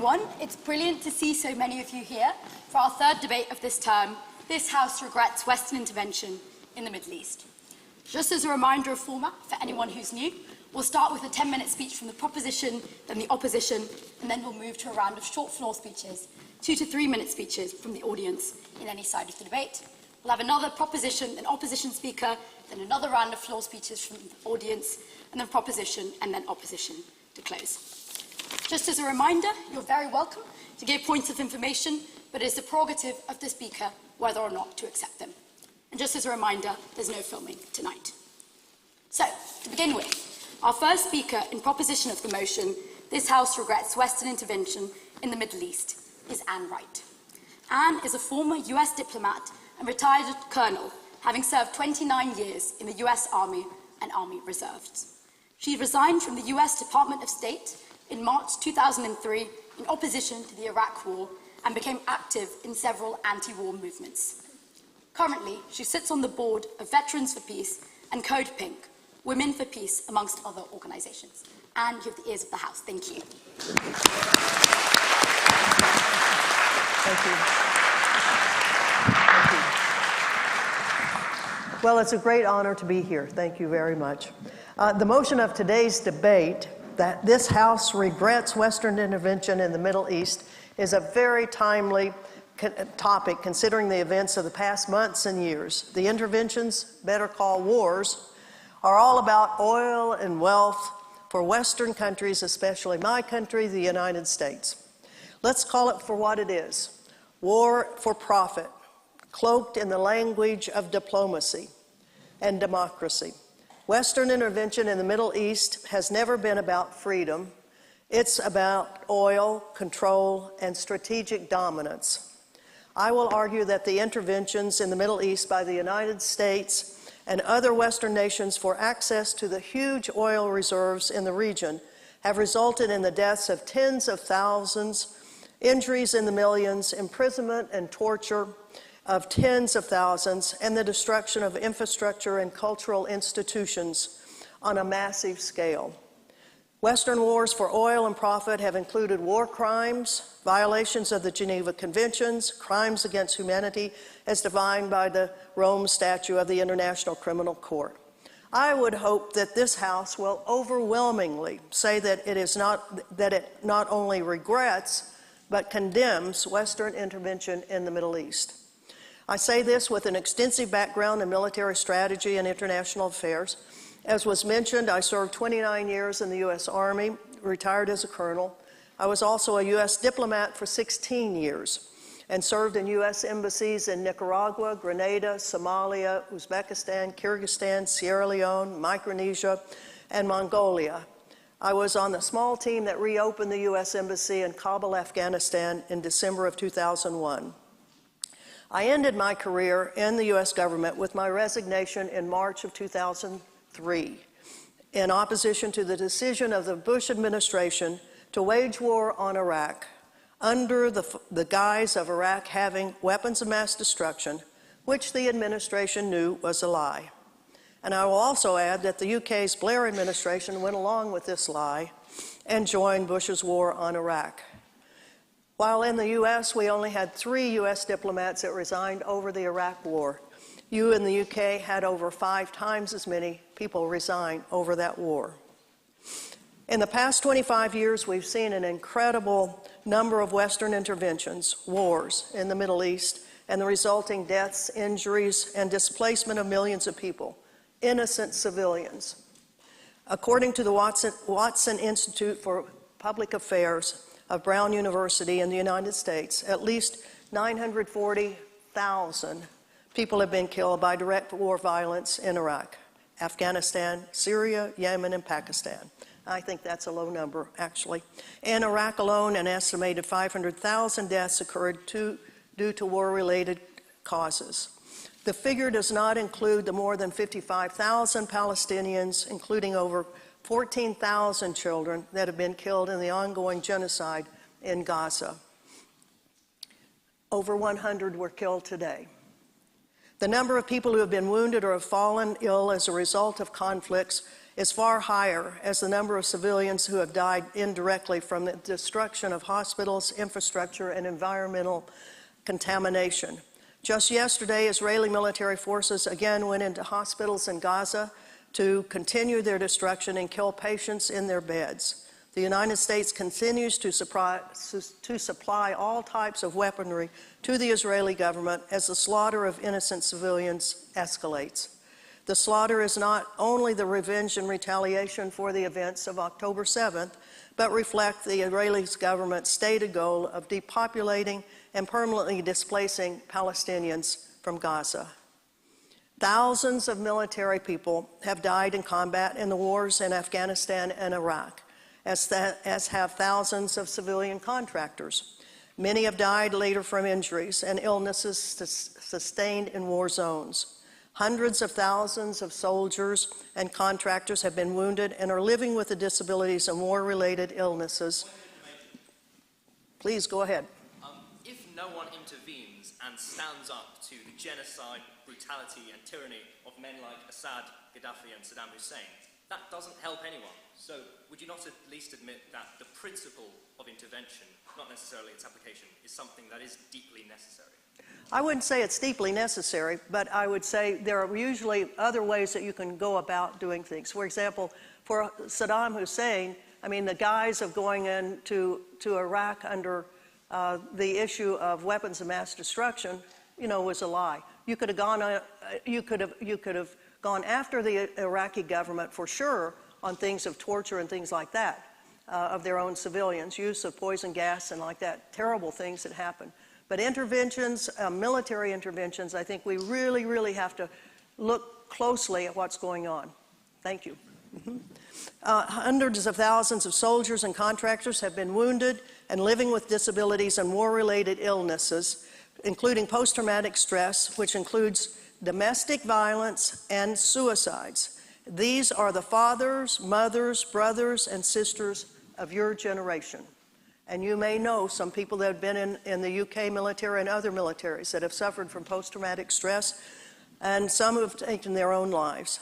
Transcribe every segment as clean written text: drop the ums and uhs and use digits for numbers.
everyone. It's brilliant to see so many of you here for our third debate of this term. This House regrets Western intervention in the Middle East. Just as a reminder of format for anyone who's new, we'll start with a 10-minute speech from the proposition, then the opposition, and then we'll move to a round of short floor speeches, 2 to 3 minute speeches from the audience in any side of the debate. We'll have another proposition, then opposition speaker, then another round of floor speeches from the audience, and then proposition, and then opposition to close. Just as a reminder, you're very welcome to give points of information, but it is the prerogative of the speaker whether or not to accept them. And just as a reminder, there's no filming tonight. So, to begin with, our first speaker in proposition of the motion, "This House regrets Western intervention in the Middle East," is Anne Wright. Anne is a former US diplomat and retired colonel, having served 29 years in the US Army and Army Reserves. She resigned from the US Department of State in March 2003 in opposition to the Iraq War and became active in several anti-war movements. Currently, she sits on the board of Veterans for Peace and Code Pink, Women for Peace, amongst other organizations. And you have the ears of the House. Thank you. Thank you. Thank you. Well, it's a great honor to be here. Thank you very much. The motion of today's debate, that this House regrets Western intervention in the Middle East, is a very timely topic considering the events of the past months and years. The interventions, better called wars, are all about oil and wealth for Western countries, especially my country, the United States. Let's call it for what it is: war for profit, cloaked in the language of diplomacy and democracy. Western intervention in the Middle East has never been about freedom. It's about oil, control, and strategic dominance. I will argue that the interventions in the Middle East by the United States and other Western nations for access to the huge oil reserves in the region have resulted in the deaths of tens of thousands, injuries in the millions, imprisonment and torture of tens of thousands, and the destruction of infrastructure and cultural institutions on a massive scale. Western wars for oil and profit have included war crimes, violations of the Geneva Conventions, crimes against humanity as defined by the Rome Statute of the International Criminal Court. I would hope that this House will overwhelmingly say that it not only regrets, but condemns Western intervention in the Middle East. I say this with an extensive background in military strategy and international affairs. As was mentioned, I served 29 years in the U.S. Army, retired as a colonel. I was also a U.S. diplomat for 16 years and served in U.S. embassies in Nicaragua, Grenada, Somalia, Uzbekistan, Kyrgyzstan, Sierra Leone, Micronesia, and Mongolia. I was on the small team that reopened the U.S. Embassy in Kabul, Afghanistan in December of 2001. I ended my career in the U.S. government with my resignation in March of 2003 in opposition to the decision of the Bush administration to wage war on Iraq under the guise of Iraq having weapons of mass destruction, which the administration knew was a lie. And I will also add that the UK's Blair administration went along with this lie and joined Bush's war on Iraq. While in the U.S., we only had 3 U.S. diplomats that resigned over the Iraq war. You in the U.K. had over 5 times as many people resign over that war. In the past 25 years, we've seen an incredible number of Western interventions, wars in the Middle East, and the resulting deaths, injuries, and displacement of millions of people, innocent civilians. According to the Watson Institute for Public Affairs of Brown University in the United States, at least 940,000 people have been killed by direct war violence in Iraq, Afghanistan, Syria, Yemen, and Pakistan. I think that's a low number, actually. In Iraq alone, an estimated 500,000 deaths occurred due to war-related causes. The figure does not include the more than 55,000 Palestinians, including over 14,000 children that have been killed in the ongoing genocide in Gaza. Over 100 were killed today. The number of people who have been wounded or have fallen ill as a result of conflicts is far higher as the number of civilians who have died indirectly from the destruction of hospitals, infrastructure, and environmental contamination. Just yesterday, Israeli military forces again went into hospitals in Gaza to continue their destruction and kill patients in their beds. The United States continues to supply all types of weaponry to the Israeli government as the slaughter of innocent civilians escalates. The slaughter is not only the revenge and retaliation for the events of October 7th, but reflect the Israeli government's stated goal of depopulating and permanently displacing Palestinians from Gaza. Thousands of military people have died in combat in the wars in Afghanistan and Iraq, as have thousands of civilian contractors. Many have died later from injuries and illnesses sustained in war zones. Hundreds of thousands of soldiers and contractors have been wounded and are living with the disabilities and war-related illnesses. Please go ahead. If no one intervenes and stands up to the genocide, brutality, and tyranny of men like Assad, Gaddafi, and Saddam Hussein, that doesn't help anyone. So would you not at least admit that the principle of intervention, not necessarily its application, is something that is deeply necessary? I wouldn't say it's deeply necessary, but I would say there are usually other ways that you can go about doing things. For example, for Saddam Hussein, I mean, the guise of going into Iraq under the issue of weapons of mass destruction, was a lie. You could have gone after the Iraqi government for sure on things of torture and things like that of their own civilians, use of poison gas and like that, terrible things that happen. But interventions, military interventions, I think we really, really have to look closely at what's going on. Thank you. Hundreds of thousands of soldiers and contractors have been wounded and living with disabilities and war-related illnesses, including post-traumatic stress, which includes domestic violence and suicides. These are the fathers, mothers, brothers, and sisters of your generation. And you may know some people that have been in the UK military and other militaries that have suffered from post-traumatic stress, and some have taken their own lives.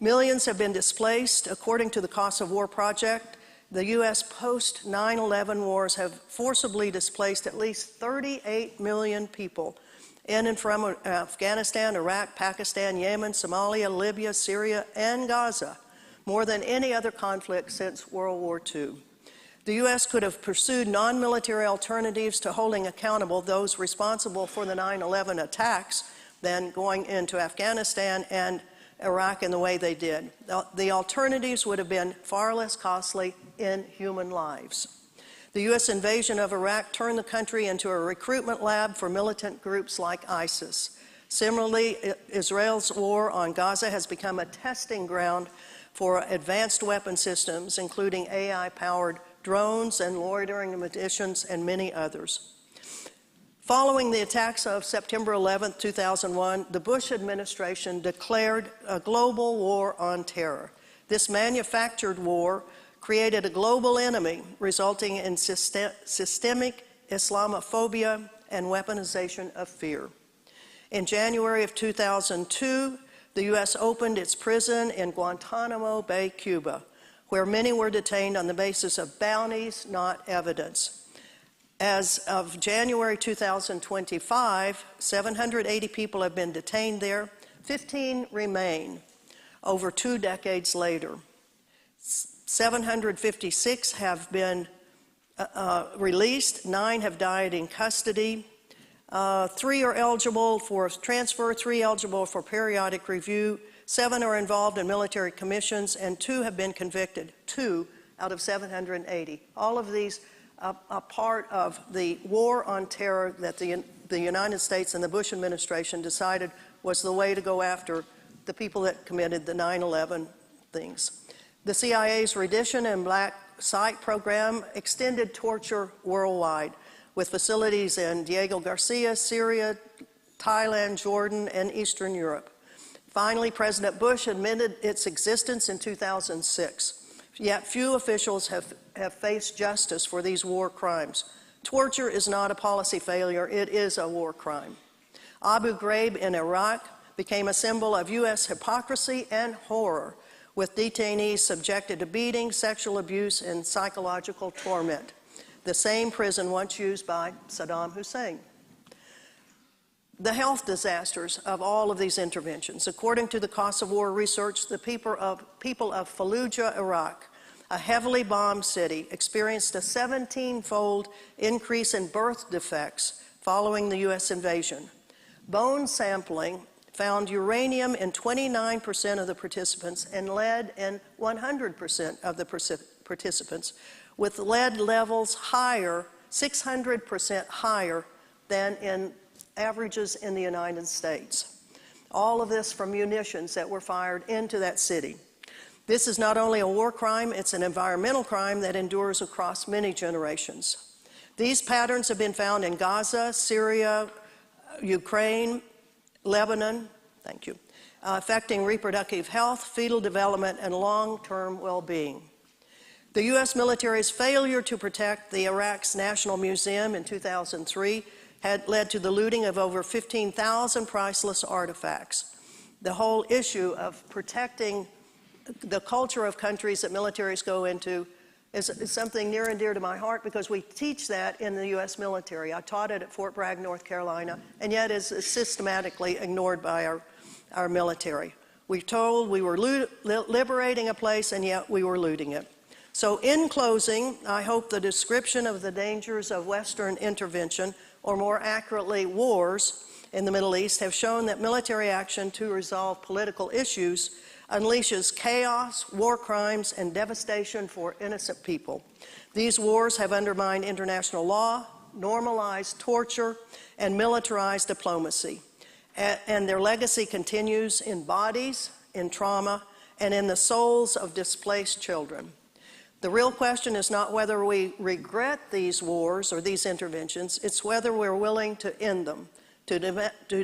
Millions have been displaced. According to the Cost of War Project, the U.S. post-9/11 wars have forcibly displaced at least 38 million people in and from Afghanistan, Iraq, Pakistan, Yemen, Somalia, Libya, Syria, and Gaza, more than any other conflict since World War II. The U.S. could have pursued non-military alternatives to holding accountable those responsible for the 9/11 attacks than going into Afghanistan and Iraq in the way they did. The alternatives would have been far less costly in human lives. The U.S. invasion of Iraq turned the country into a recruitment lab for militant groups like ISIS. Similarly, Israel's war on Gaza has become a testing ground for advanced weapon systems, including AI-powered drones and loitering munitions and many others. Following the attacks of September 11, 2001, the Bush administration declared a global war on terror. This manufactured war created a global enemy, resulting in systemic Islamophobia and weaponization of fear. In January of 2002, the U.S. opened its prison in Guantanamo Bay, Cuba, where many were detained on the basis of bounties, not evidence. As of January 2025, 780 people have been detained there. 15 remain over 2 decades later. 756 have been released, 9 have died in custody, 3 are eligible for transfer, 3 eligible for periodic review, 7 are involved in military commissions, and 2 have been convicted, 2 out of 780. All of these are part of the war on terror that the United States and the Bush administration decided was the way to go after the people that committed the 9/11 things. The CIA's Rendition and Black Site program extended torture worldwide, with facilities in Diego Garcia, Syria, Thailand, Jordan, and Eastern Europe. Finally, President Bush admitted its existence in 2006. Yet few officials have faced justice for these war crimes. Torture is not a policy failure, it is a war crime. Abu Ghraib in Iraq became a symbol of U.S. hypocrisy and horror, with detainees subjected to beating, sexual abuse, and psychological torment, the same prison once used by Saddam Hussein. The health disasters of all of these interventions. According to the Cost of War research, the people of Fallujah, Iraq, a heavily bombed city, experienced a 17-fold increase in birth defects following the U.S. invasion. Bone sampling found uranium in 29% of the participants and lead in 100% of the participants, with lead levels higher, 600% higher than in averages in the United States. All of this from munitions that were fired into that city. This is not only a war crime, it's an environmental crime that endures across many generations. These patterns have been found in Gaza, Syria, Ukraine, Lebanon, affecting reproductive health, fetal development, and long-term well-being. The U.S. military's failure to protect the Iraq's National Museum in 2003 had led to the looting of over 15,000 priceless artifacts. The whole issue of protecting the culture of countries that militaries go into is something near and dear to my heart, because we teach that in the U.S. military. I taught it at Fort Bragg, North Carolina, and yet is systematically ignored by our military. We're told we were liberating a place, and yet we were looting it. So in closing, I hope the description of the dangers of Western intervention, or more accurately, wars in the Middle East, have shown that military action to resolve political issues unleashes chaos, war crimes, and devastation for innocent people. These wars have undermined international law, normalized torture, and militarized diplomacy. And their legacy continues in bodies, in trauma, and in the souls of displaced children. The real question is not whether we regret these wars or these interventions, it's whether we're willing to end them, to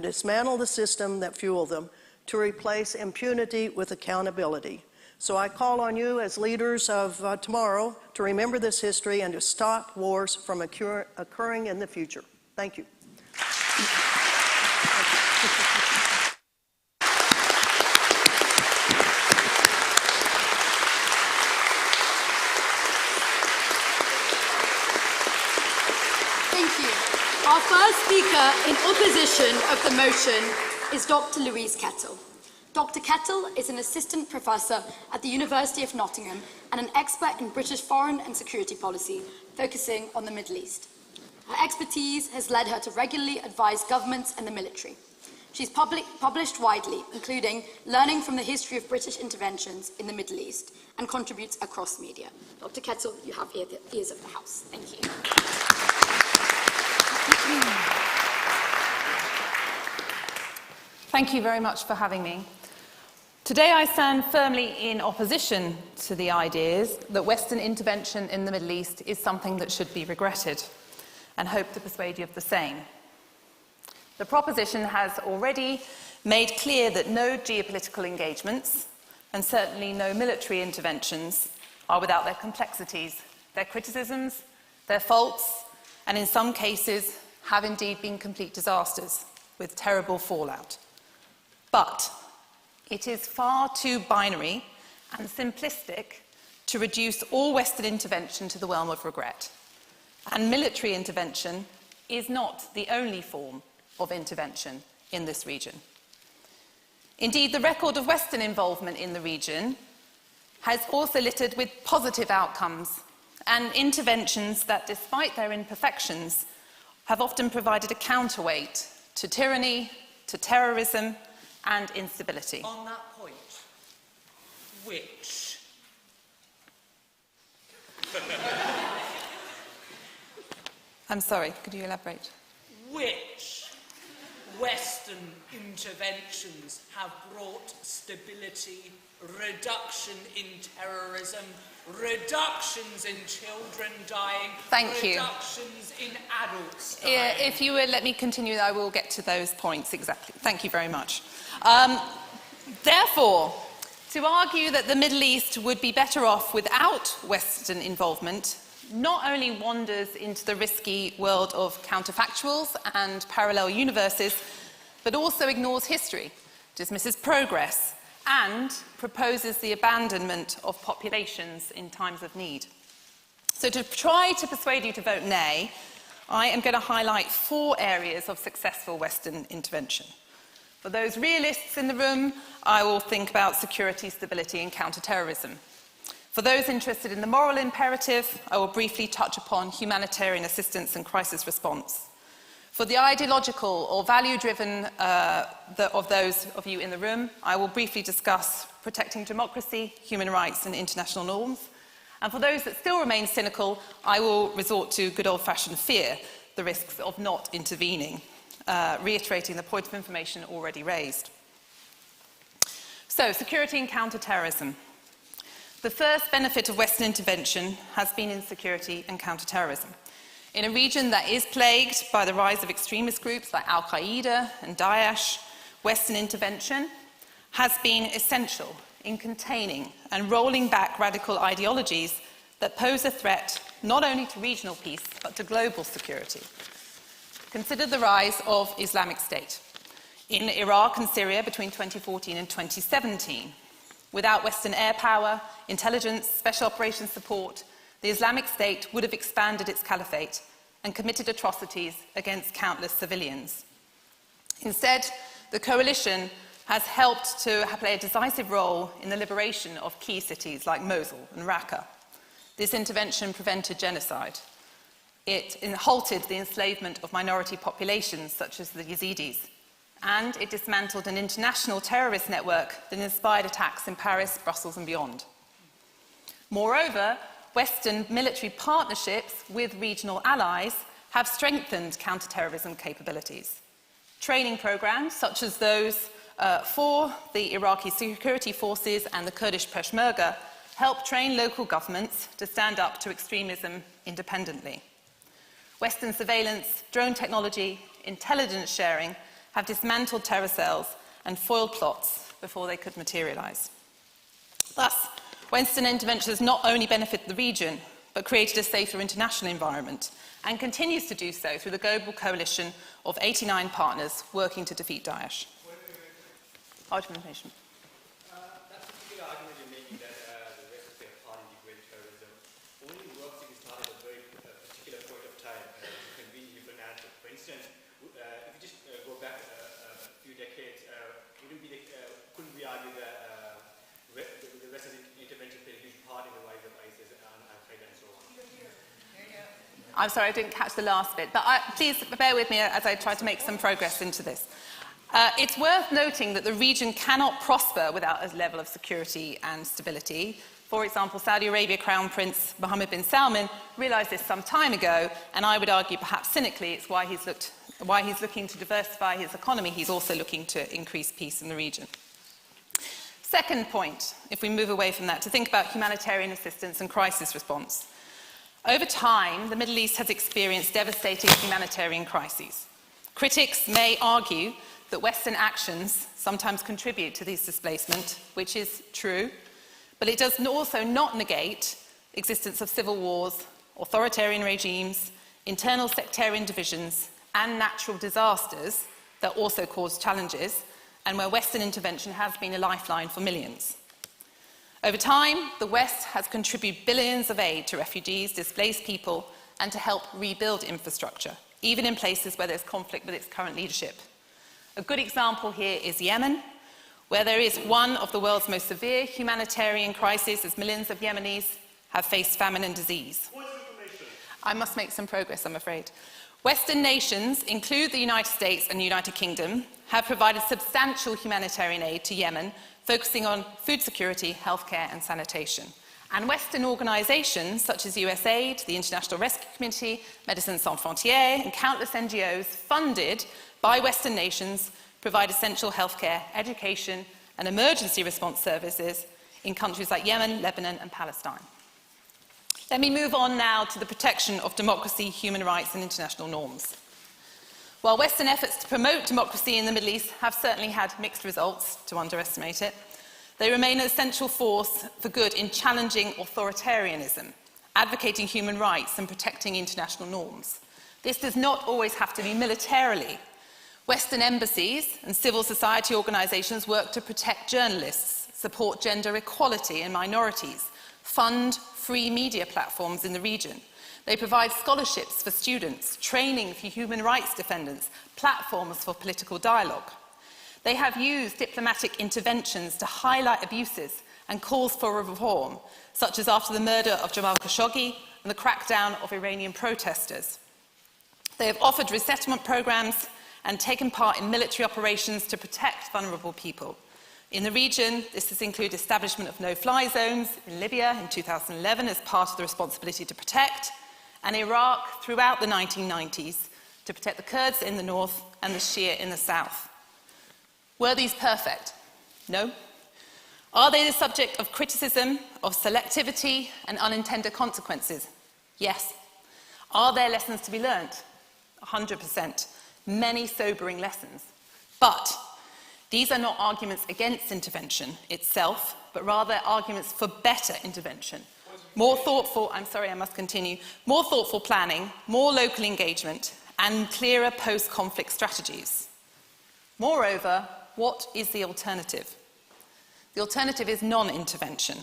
dismantle the system that fueled them, to replace impunity with accountability. So I call on you as leaders of tomorrow to remember this history and to stop wars from occurring in the future. Thank you. Our first speaker in opposition of the motion is Dr. Louise Kettle. Dr. Kettle is an assistant professor at the University of Nottingham and an expert in British foreign and security policy, focusing on the Middle East. Her expertise has led her to regularly advise governments and the military. She's published widely, including Learning from the History of British Interventions in the Middle East, and contributes across media. Dr. Kettle, you have the ears of the House. Thank you. Thank you very much for having me. Today I stand firmly in opposition to the ideas that Western intervention in the Middle East is something that should be regretted, and hope to persuade you of the same. The proposition has already made clear that no geopolitical engagements, and certainly no military interventions, are without their complexities, their criticisms, their faults, and in some cases have indeed been complete disasters with terrible fallout. But it is far too binary and simplistic to reduce all Western intervention to the realm of regret. And military intervention is not the only form of intervention in this region. Indeed, the record of Western involvement in the region has also littered with positive outcomes and interventions that, despite their imperfections, have often provided a counterweight to tyranny, to terrorism, and instability. On that point, which? I'm sorry, could you elaborate? Which Western interventions have brought stability, reduction in terrorism, reductions in children dying, Thank you. reductions in adults dying? If you would let me continue, I will get to those points exactly. Thank you very much. Therefore, to argue that the Middle East would be better off without Western involvement not only wanders into the risky world of counterfactuals and parallel universes, but also ignores history, dismisses progress, and proposes the abandonment of populations in times of need. So to try to persuade you to vote nay, I am going to highlight 4 areas of successful Western intervention. For those realists in the room, I will think about security, stability, and counter-terrorism. For those interested in the moral imperative, I will briefly touch upon humanitarian assistance and crisis response. For the ideological or value-driven of those of you in the room, I will briefly discuss protecting democracy, human rights, and international norms. And for those that still remain cynical, I will resort to good old-fashioned fear, the risks of not intervening, reiterating the point of information already raised. So, security and counter-terrorism. The first benefit of Western intervention has been in security and counter-terrorism. In a region that is plagued by the rise of extremist groups like Al-Qaeda and Daesh, Western intervention has been essential in containing and rolling back radical ideologies that pose a threat not only to regional peace but to global security. Consider the rise of Islamic State in Iraq and Syria between 2014 and 2017. Without Western air power, intelligence, special operations support, the Islamic State would have expanded its caliphate and committed atrocities against countless civilians. Instead, the coalition has helped to play a decisive role in the liberation of key cities like Mosul and Raqqa. This intervention prevented genocide. It halted the enslavement of minority populations such as the Yazidis, and it dismantled an international terrorist network that inspired attacks in Paris, Brussels, and beyond. Moreover, Western military partnerships with regional allies have strengthened counter-terrorism capabilities. Training programs, such as those for the Iraqi security forces and the Kurdish Peshmerga, help train local governments to stand up to extremism independently. Western surveillance, drone technology, intelligence sharing have dismantled terror cells and foiled plots before they could materialise. Thus, Western intervention has not only benefited the region, but created a safer international environment, and continues to do so through the global coalition of 89 partners working to defeat Daesh. Out of information. That particular argument you're making that the West is a part in the great terrorism only works if you start at a very particular point of time. You can be different answers. For instance, if you just go back a few decades, couldn't we argue that the West's intervention played a huge part in the rise of ISIS and Al-Qaeda and so on? I'm sorry, I didn't catch the last bit, but please bear with me as I try to make some progress into this. It's worth noting that the region cannot prosper without a level of security and stability. For example, Saudi Arabia Crown Prince Mohammed bin Salman realised this some time ago, and I would argue, perhaps cynically, it's why he's looking to diversify his economy. He's also looking to increase peace in the region. Second point, if we move away from that, to think about humanitarian assistance and crisis response. Over time, the Middle East has experienced devastating humanitarian crises. Critics may argue that Western actions sometimes contribute to this displacement, which is true, but it does also not negate existence of civil wars, authoritarian regimes, internal sectarian divisions, and natural disasters that also cause challenges, and where Western intervention has been a lifeline for millions. Over time, the West has contributed billions of aid to refugees, displaced people, and to help rebuild infrastructure, even in places where there's conflict with its current leadership. A good example here is Yemen, where there is one of the world's most severe humanitarian crises, as millions of Yemenis have faced famine and disease. I must make some progress, I'm afraid. Western nations, include the United States and the United Kingdom, have provided substantial humanitarian aid to Yemen, focusing on food security, healthcare, and sanitation. And Western organisations such as USAID, the International Rescue Committee, Médecins Sans Frontières, and countless NGOs funded by Western nations provide essential healthcare, education, and emergency response services in countries like Yemen, Lebanon, and Palestine. Let me move on now to the protection of democracy, human rights, and international norms. While Western efforts to promote democracy in the Middle East have certainly had mixed results, to underestimate it, they remain an essential force for good in challenging authoritarianism, advocating human rights, and protecting international norms. This does not always have to be militarily. Western embassies and civil society organisations work to protect journalists, support gender equality and minorities, fund free media platforms in the region. They provide scholarships for students, training for human rights defenders, platforms for political dialogue. They have used diplomatic interventions to highlight abuses and calls for reform, such as after the murder of Jamal Khashoggi and the crackdown of Iranian protesters. They have offered resettlement programmes and taken part in military operations to protect vulnerable people. In the region, this has included establishment of no-fly zones in Libya in 2011 as part of the responsibility to protect, and Iraq throughout the 1990s to protect the Kurds in the north and the Shia in the south. Were these perfect? No. Are they the subject of criticism, of selectivity and unintended consequences? Yes. Are there lessons to be learnt? 100%. Many sobering lessons. But these are not arguments against intervention itself, but rather arguments for better intervention. More thoughtful, more thoughtful planning, more local engagement, and clearer post-conflict strategies. Moreover, what is the alternative? The alternative is non-intervention.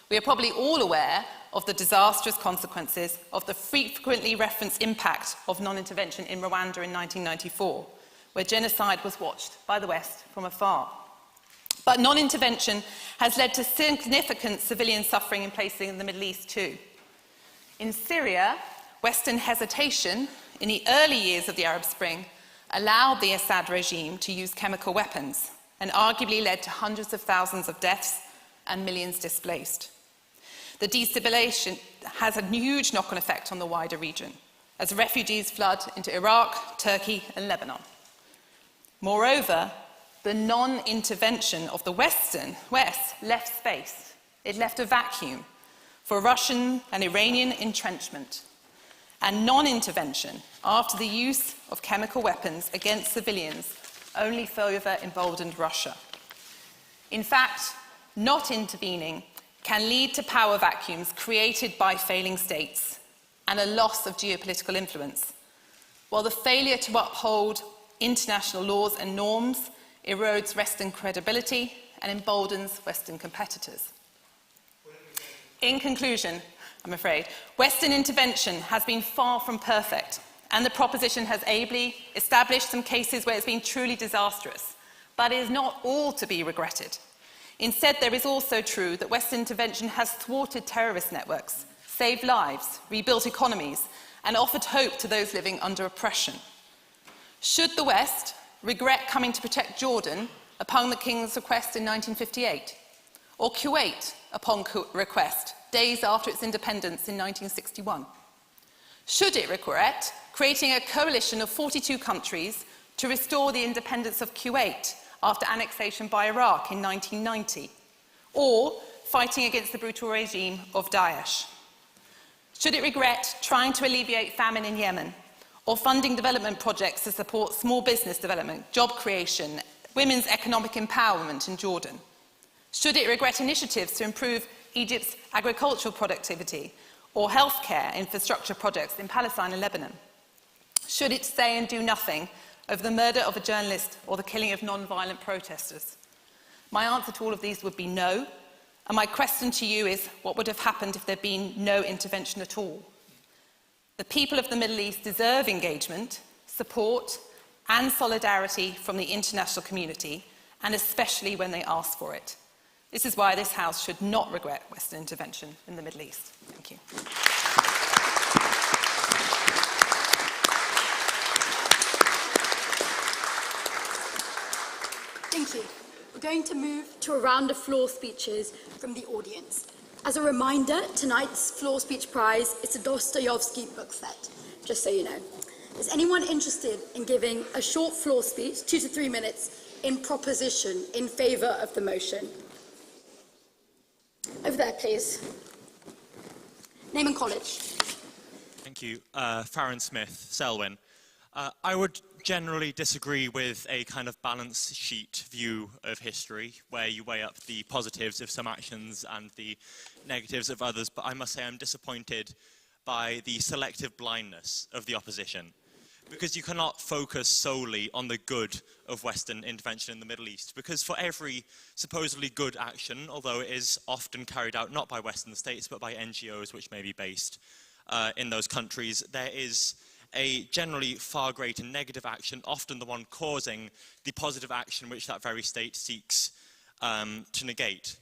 We are probably all aware of the disastrous consequences of the frequently referenced impact of non-intervention in Rwanda in 1994, where genocide was watched by the West from afar. But non-intervention has led to significant civilian suffering in places in the Middle East too. In Syria, Western hesitation in the early years of the Arab Spring allowed the Assad regime to use chemical weapons and arguably led to hundreds of thousands of deaths and millions displaced. The destabilization has a huge knock-on effect on the wider region as refugees flood into Iraq, Turkey and Lebanon. Moreover, the non-intervention of the West left space. It left a vacuum for Russian and Iranian entrenchment. And non-intervention after the use of chemical weapons against civilians only further emboldened Russia. In fact, not intervening can lead to power vacuums created by failing states and a loss of geopolitical influence, while the failure to uphold international laws and norms erodes Western credibility and emboldens Western competitors. In conclusion, I'm afraid, Western intervention has been far from perfect, and the proposition has ably established some cases where it's been truly disastrous, but it is not all to be regretted. Instead, there is also true that Western intervention has thwarted terrorist networks, saved lives, rebuilt economies, and offered hope to those living under oppression. Should the West regret coming to protect Jordan upon the King's request in 1958, or Kuwait upon request days after its independence in 1961? Should it regret creating a coalition of 42 countries to restore the independence of Kuwait after annexation by Iraq in 1990, or fighting against the brutal regime of Daesh? Should it regret trying to alleviate famine in Yemen, or funding development projects to support small business development, job creation, women's economic empowerment in Jordan? Should it regret initiatives to improve Egypt's agricultural productivity or healthcare infrastructure projects in Palestine and Lebanon? Should it say and do nothing over the murder of a journalist or the killing of non-violent protesters? My answer to all of these would be no, and my question to you is, what would have happened if there had been no intervention at all? The people of the Middle East deserve engagement, support and solidarity from the international community, and especially when they ask for it. This is why this House should not regret Western intervention in the Middle East. Thank you. Thank you. We're going to move to a round of floor speeches from the audience. As a reminder, tonight's floor speech prize is a Dostoevsky book set, just so you know. Is anyone interested in giving a short floor speech, 2 to 3 minutes, in proposition in favour of the motion? Over there, please. Name and college. Thank you. Farron Smith, Selwyn. I would generally disagree with a kind of balance sheet view of history, where you weigh up the positives of some actions and the negatives of others, but I must say I'm disappointed by the selective blindness of the opposition. because you cannot focus solely on the good of Western intervention in the Middle East, because for every supposedly good action, although it is often carried out not by Western states but by NGOs which may be based in those countries, there is a generally far greater negative action, often the one causing the positive action which that very state seeks to negate.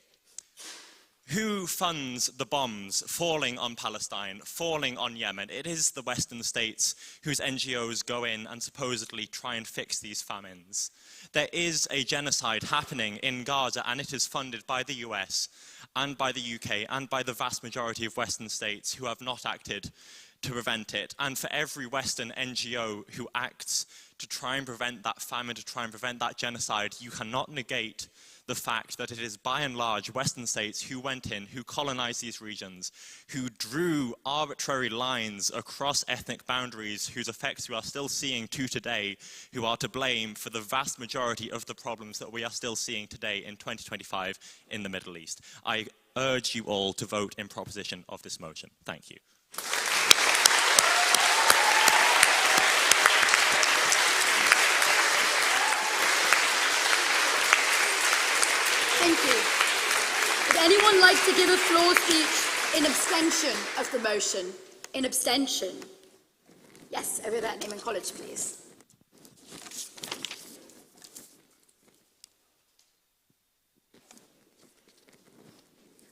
Who funds the bombs falling on Palestine, falling on Yemen? It is the Western states whose NGOs go in and supposedly try and fix these famines. There is a genocide happening in Gaza, and it is funded by the US and by the UK and by the vast majority of Western states who have not acted to prevent it. And for every Western NGO who acts to try and prevent that famine, to try and prevent that genocide, you cannot negate the fact that it is by and large Western states who went in, who colonized these regions, who drew arbitrary lines across ethnic boundaries whose effects we are still seeing to today, who are to blame for the vast majority of the problems that we are still seeing today in 2025 in the Middle East. I urge you all to vote in proposition of this motion. Thank you. Thank you. Would anyone like to give a floor speech in abstention of the motion? In abstention? Yes, over there, name and college, please.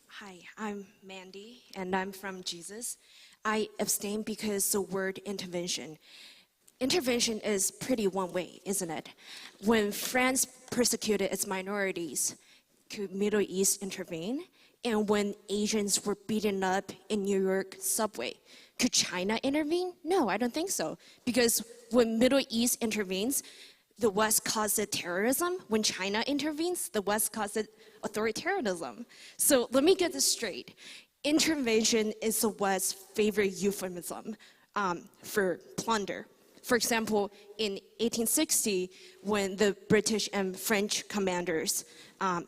Hi, I'm Mandy, and I'm from Jesus. I abstain because the word intervention. Intervention is pretty one way, isn't it? When France persecuted its minorities, could Middle East intervene? And when Asians were beaten up in New York subway, could China intervene? No, I don't think so. Because when Middle East intervenes, the West calls it terrorism. When China intervenes, the West calls it authoritarianism. So let me get this straight. Intervention is the West's favorite euphemism for plunder. For example, in 1860, when the British and French commanders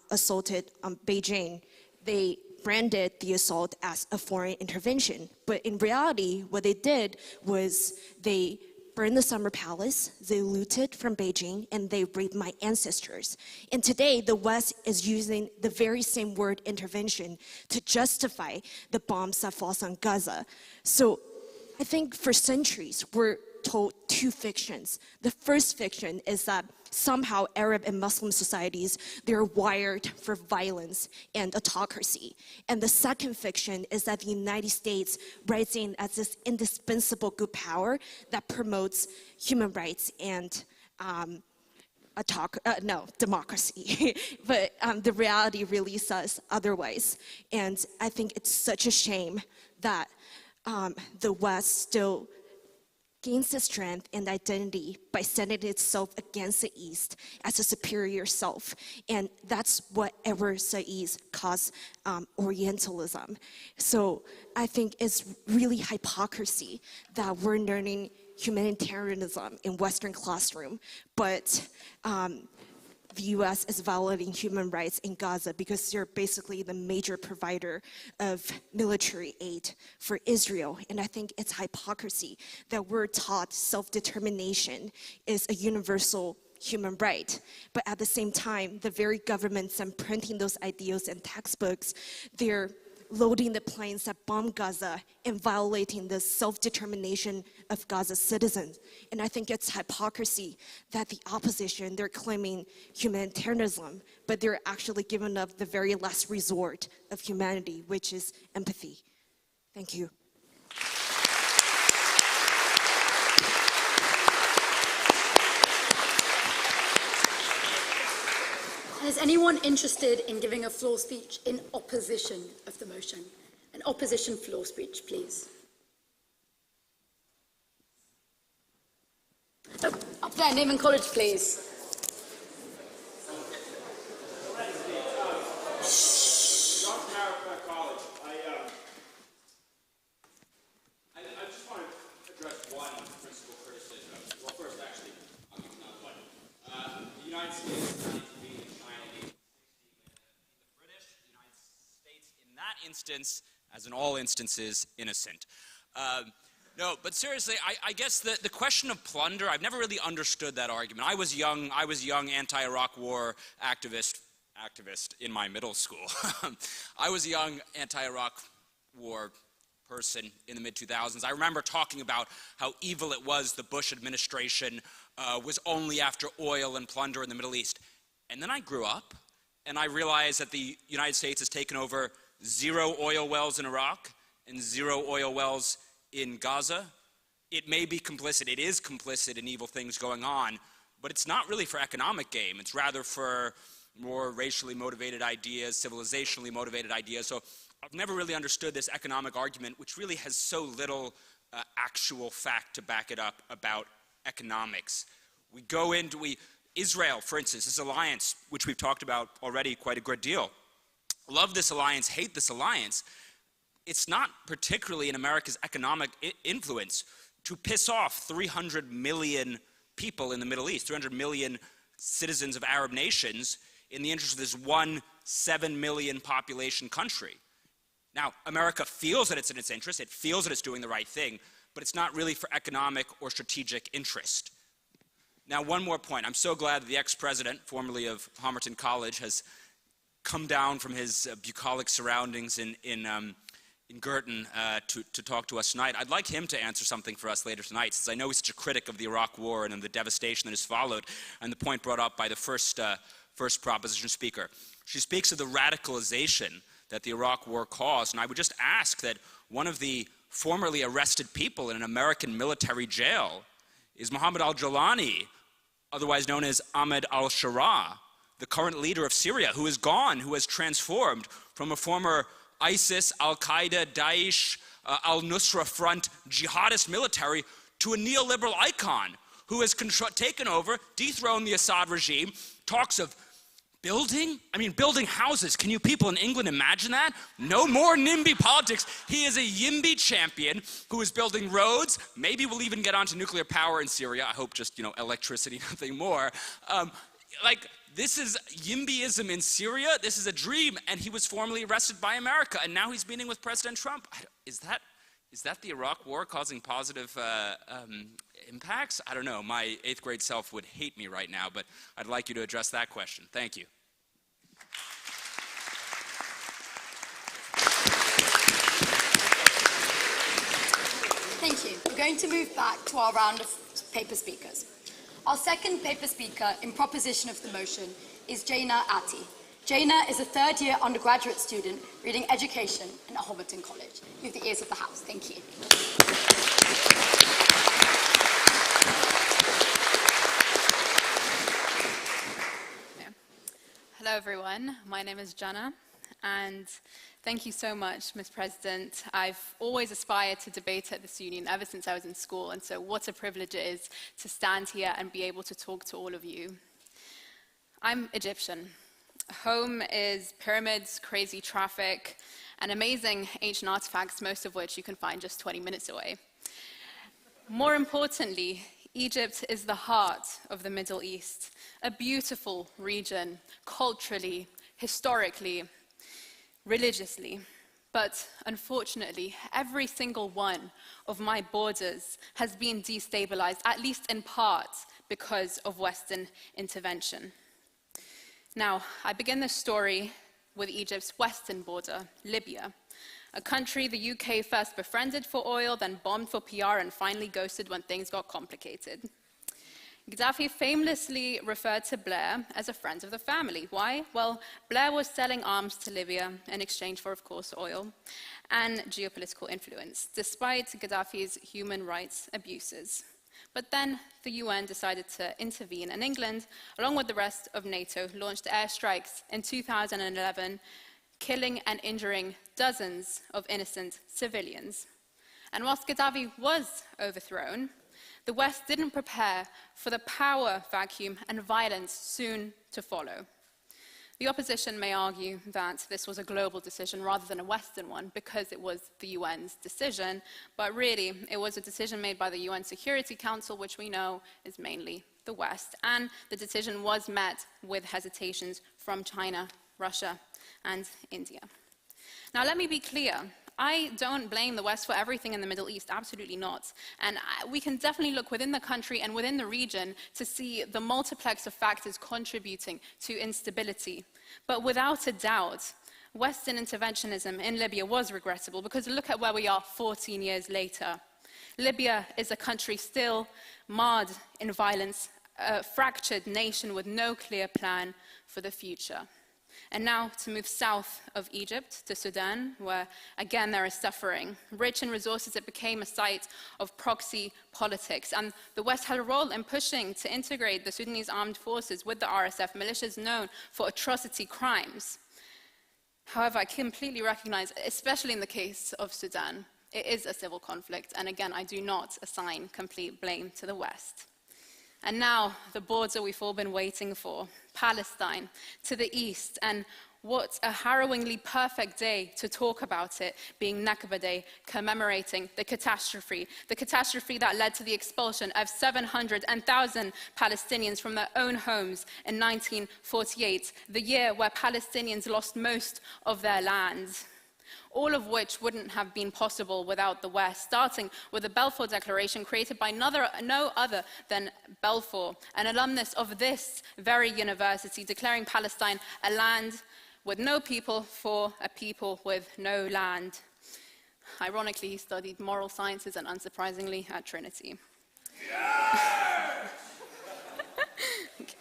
assaulted Beijing, they branded the assault as a foreign intervention. But in reality, what they did was they burned the Summer Palace, they looted from Beijing, and they raped my ancestors. And today, the West is using the very same word intervention to justify the bombs that falls on Gaza. So I think for centuries, we're told two fictions. The first fiction is that somehow Arab and Muslim societies, they're wired for violence and autocracy. And the second fiction is that the United States rising as this indispensable good power that promotes human rights and democracy. But the reality really says otherwise. And I think it's such a shame that the West still gains its strength and identity by setting itself against the East as a superior self. And that's what Edward Said calls Orientalism. So I think it's really hypocrisy that we're learning humanitarianism in Western classroom, but the US is violating human rights in Gaza because they're basically the major provider of military aid for Israel. And I think it's hypocrisy that we're taught self-determination is a universal human right. But at the same time, the very governments and printing those ideals in textbooks, they're loading the planes that bomb Gaza and violating the self-determination of Gaza's citizens. And I think it's hypocrisy that the opposition, they're claiming humanitarianism, but they're actually giving up the very last resort of humanity, which is empathy. Thank you. Is anyone interested in giving a floor speech in opposition of the motion? An opposition floor speech, please. Oh, up there, name and college, please. I just want to address one principal criticism. Well, first, actually, I'll give you another one. The United States is not intervening in China in 1960 in the British. The United States, in that instance, as in all instances, innocent. No, but seriously, I guess the question of plunder, I've never really understood that argument. I was young anti-Iraq war activist in my middle school. I was a young anti-Iraq war person in the mid-2000s. I remember talking about how evil it was the Bush administration was only after oil and plunder in the Middle East. And then I grew up, and I realized that the United States has taken over 0 oil wells in Iraq and 0 oil wells in Gaza. It may be complicit, it is complicit in evil things going on, but it's not really for economic gain. It's rather for more racially motivated ideas, civilizationally motivated ideas. So I've never really understood this economic argument, which really has so little actual fact to back it up about economics. We go into, Israel, for instance, this alliance, which we've talked about already quite a good deal. Love this alliance, hate this alliance. It's not particularly in America's economic influence to piss off 300 million people in the Middle East, 300 million citizens of Arab nations in the interest of this one 7 million population country. Now, America feels that it's in its interest, it feels that it's doing the right thing, but it's not really for economic or strategic interest. Now, one more point. I'm so glad that the ex-president, formerly of Homerton College, has come down from his bucolic surroundings in Girton to talk to us tonight. I'd like him to answer something for us later tonight, since I know he's such a critic of the Iraq War and the devastation that has followed, and the point brought up by the first proposition speaker. She speaks of the radicalization that the Iraq War caused, and I would just ask that one of the formerly arrested people in an American military jail is Mohammed al-Jawlani, otherwise known as Ahmed al-Sharaa, the current leader of Syria, who is gone, who has transformed from a former ISIS, Al-Qaeda, Daesh, al-Nusra Front jihadist military to a neoliberal icon who has taken over, dethroned the Assad regime, talks of building houses. Can you people in England imagine that? No more NIMBY politics. He is a YIMBY champion who is building roads. Maybe we'll even get onto nuclear power in Syria. I hope just, electricity, nothing more. This is YIMBYism in Syria. This is a dream. And he was formerly arrested by America. And now he's meeting with President Trump. Is that the Iraq War causing positive impacts? I don't know. My 8th grade self would hate me right now, but I'd like you to address that question. Thank you. Thank you. We're going to move back to our round of paper speakers. Our second paper speaker in proposition of the motion is Jaina Ati. Jaina is a third-year undergraduate student reading education at Homerton College. You have the ears of the House. Thank you. Hello, everyone. My name is Jana, and thank you so much, Ms. President. I've always aspired to debate at this union ever since I was in school, and so what a privilege it is to stand here and be able to talk to all of you. I'm Egyptian. Home is pyramids, crazy traffic, and amazing ancient artifacts, most of which you can find just 20 minutes away. More importantly, Egypt is the heart of the Middle East, a beautiful region, culturally, historically, religiously. But unfortunately, every single one of my borders has been destabilized, at least in part, because of Western intervention. Now, I begin this story with Egypt's western border, Libya, a country the UK first befriended for oil, then bombed for PR, and finally ghosted when things got complicated. Gaddafi famously referred to Blair as a friend of the family. Why? Well, Blair was selling arms to Libya in exchange for, of course, oil and geopolitical influence, despite Gaddafi's human rights abuses. But then the UN decided to intervene, and England, along with the rest of NATO, launched airstrikes in 2011, killing and injuring dozens of innocent civilians. And whilst Gaddafi was overthrown, the West didn't prepare for the power vacuum and violence soon to follow. The opposition may argue that this was a global decision rather than a Western one because it was the UN's decision, but really it was a decision made by the UN Security Council, which we know is mainly the West, and the decision was met with hesitations from China, Russia, and India. Now let me be clear, I don't blame the West for everything in the Middle East, absolutely not. And we can definitely look within the country and within the region to see the multiplex of factors contributing to instability. But without a doubt, Western interventionism in Libya was regrettable, because look at where we are 14 years later. Libya is a country still marred in violence, a fractured nation with no clear plan for the future. And now to move south of Egypt to Sudan, where again there is suffering. Rich in resources, it became a site of proxy politics. And the West had a role in pushing to integrate the Sudanese armed forces with the RSF, militias known for atrocity crimes. However, I completely recognize, especially in the case of Sudan, it is a civil conflict. And again, I do not assign complete blame to the West. And now, the border we've all been waiting for, Palestine, to the east, and what a harrowingly perfect day to talk about it, being Nakba Day, commemorating the catastrophe that led to the expulsion of 700,000 Palestinians from their own homes in 1948, the year where Palestinians lost most of their land. All of which wouldn't have been possible without the West, starting with the Balfour Declaration created by no other than Balfour, an alumnus of this very university, declaring Palestine a land with no people for a people with no land. Ironically, he studied moral sciences and, unsurprisingly, at Trinity. Yes! Okay.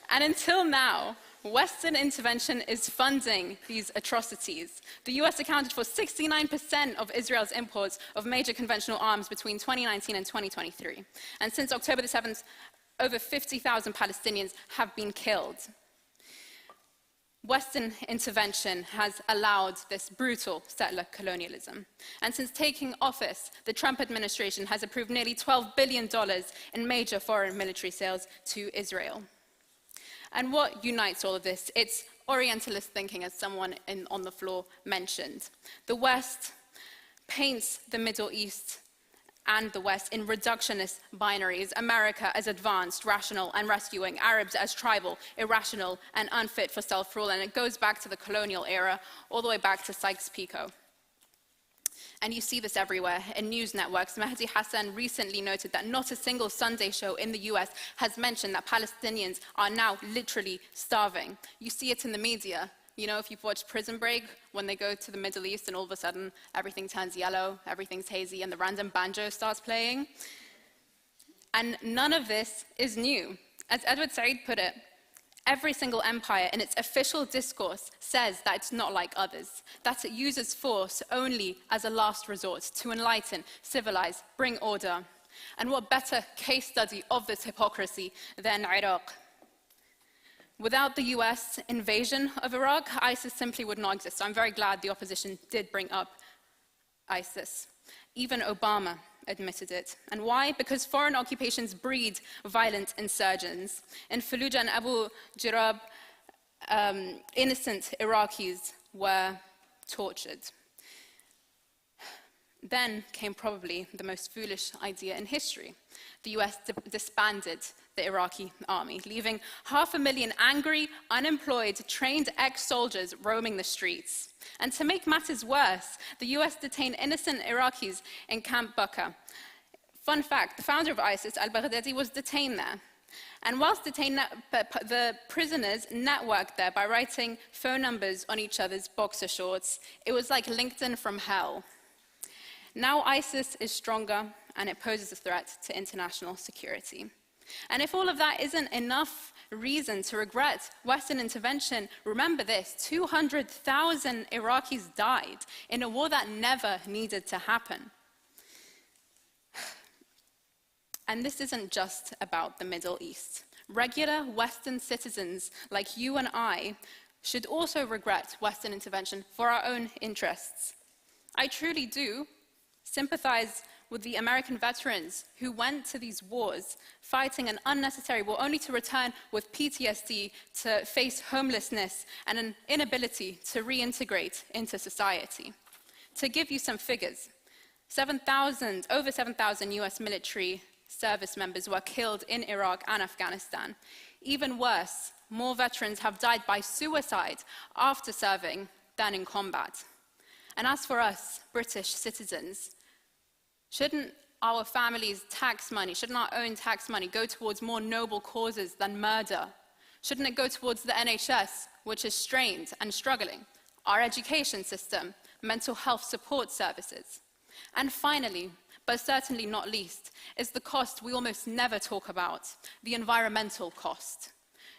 And until now, Western intervention is funding these atrocities. The US accounted for 69% of Israel's imports of major conventional arms between 2019 and 2023. And since October the 7th, over 50,000 Palestinians have been killed. Western intervention has allowed this brutal settler colonialism. And since taking office, the Trump administration has approved nearly $12 billion in major foreign military sales to Israel. And what unites all of this? It's Orientalist thinking, as someone on the floor mentioned. The West paints the Middle East and the West in reductionist binaries, America as advanced, rational, and rescuing, Arabs as tribal, irrational, and unfit for self-rule. And it goes back to the colonial era, all the way back to Sykes-Picot. And you see this everywhere in news networks. Mehdi Hassan recently noted that not a single Sunday show in the US has mentioned that Palestinians are now literally starving. You see it in the media. You know, if you've watched Prison Break, when they go to the Middle East and all of a sudden everything turns yellow, everything's hazy, and the random banjo starts playing. And none of this is new. As Edward Said put it, every single empire in its official discourse says that it's not like others, that it uses force only as a last resort to enlighten, civilize, bring order. And what better case study of this hypocrisy than Iraq? Without the US invasion of Iraq, ISIS simply would not exist. So I'm very glad the opposition did bring up ISIS. Even Obama admitted it. And why? Because foreign occupations breed violent insurgents. In Fallujah and Abu Ghraib, innocent Iraqis were tortured. Then came probably the most foolish idea in history. The US disbanded the Iraqi army, leaving 500,000 angry, unemployed, trained ex-soldiers roaming the streets. And to make matters worse, the US detained innocent Iraqis in Camp Bucca. Fun fact, the founder of ISIS, al-Baghdadi, was detained there. And whilst detained, the prisoners networked there by writing phone numbers on each other's boxer shorts. It was like LinkedIn from hell. Now ISIS is stronger, and it poses a threat to international security. And if all of that isn't enough reason to regret Western intervention, remember this: 200,000 Iraqis died in a war that never needed to happen. And this isn't just about the Middle East. Regular Western citizens like you and I should also regret Western intervention for our own interests. I truly do sympathize with the American veterans who went to these wars, fighting an unnecessary war, only to return with PTSD, to face homelessness and an inability to reintegrate into society. To give you some figures, over 7,000 US military service members were killed in Iraq and Afghanistan. Even worse, more veterans have died by suicide after serving than in combat. And as for us, British citizens, shouldn't our family's tax money, shouldn't our own tax money go towards more noble causes than murder? Shouldn't it go towards the NHS, which is strained and struggling, our education system, mental health support services? And finally, but certainly not least, is the cost we almost never talk about, the environmental cost.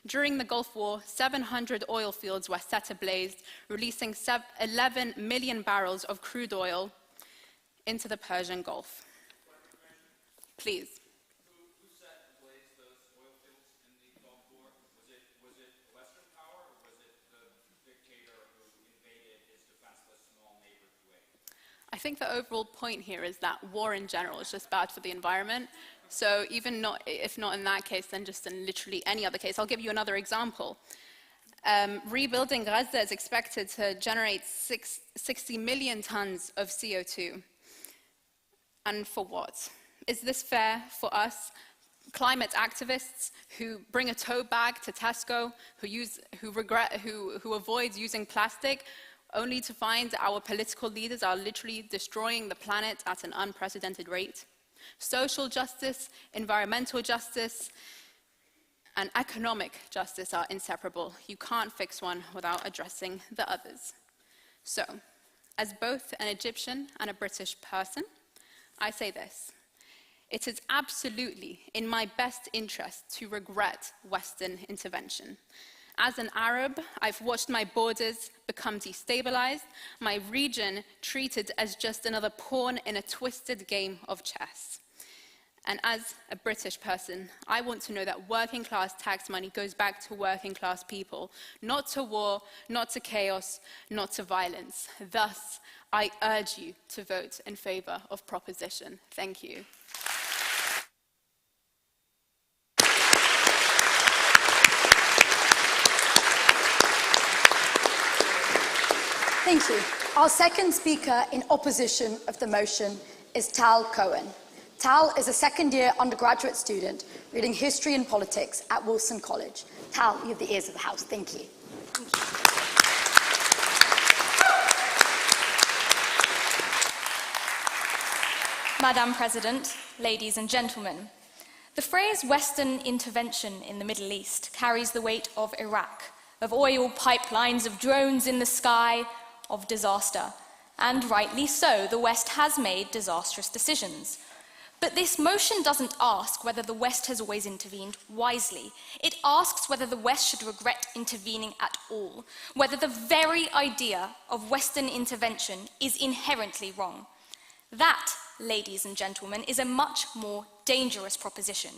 During the Gulf War, 700 oil fields were set ablaze, releasing 11 million barrels of crude oil into the Persian Gulf. Please. Who set ablaze those oil fields in the Gulf War? Was it Western power, or was it the dictator who invaded his defenseless small neighbor Kuwait? I think the overall point here is that war in general is just bad for the environment. So even not, if not in that case, then just in literally any other case. I'll give you another example. Rebuilding Gaza is expected to generate 60 million tons of CO2. And for what? Is this fair for us, climate activists who bring a tote bag to Tesco, who avoid using plastic, only to find our political leaders are literally destroying the planet at an unprecedented rate? Social justice, environmental justice, and economic justice are inseparable. You can't fix one without addressing the others. So, as both an Egyptian and a British person, I say this: it is absolutely in my best interest to regret Western intervention. As an Arab, I've watched my borders become destabilized, my region treated as just another pawn in a twisted game of chess. And as a British person, I want to know that working class tax money goes back to working class people, not to war, not to chaos, not to violence. Thus, I urge you to vote in favor of proposition. Thank you. Thank you. Our second speaker in opposition of the motion is Tal Cohen. Tal is a second-year undergraduate student reading history and politics at Wilson College. Tal, you have the ears of the House. Thank you. Madam President, ladies and gentlemen, the phrase Western intervention in the Middle East carries the weight of Iraq, of oil pipelines, of drones in the sky, of disaster. And rightly so, the West has made disastrous decisions. But this motion doesn't ask whether the West has always intervened wisely. It asks whether the West should regret intervening at all, whether the very idea of Western intervention is inherently wrong. That, ladies and gentlemen, is a much more dangerous proposition.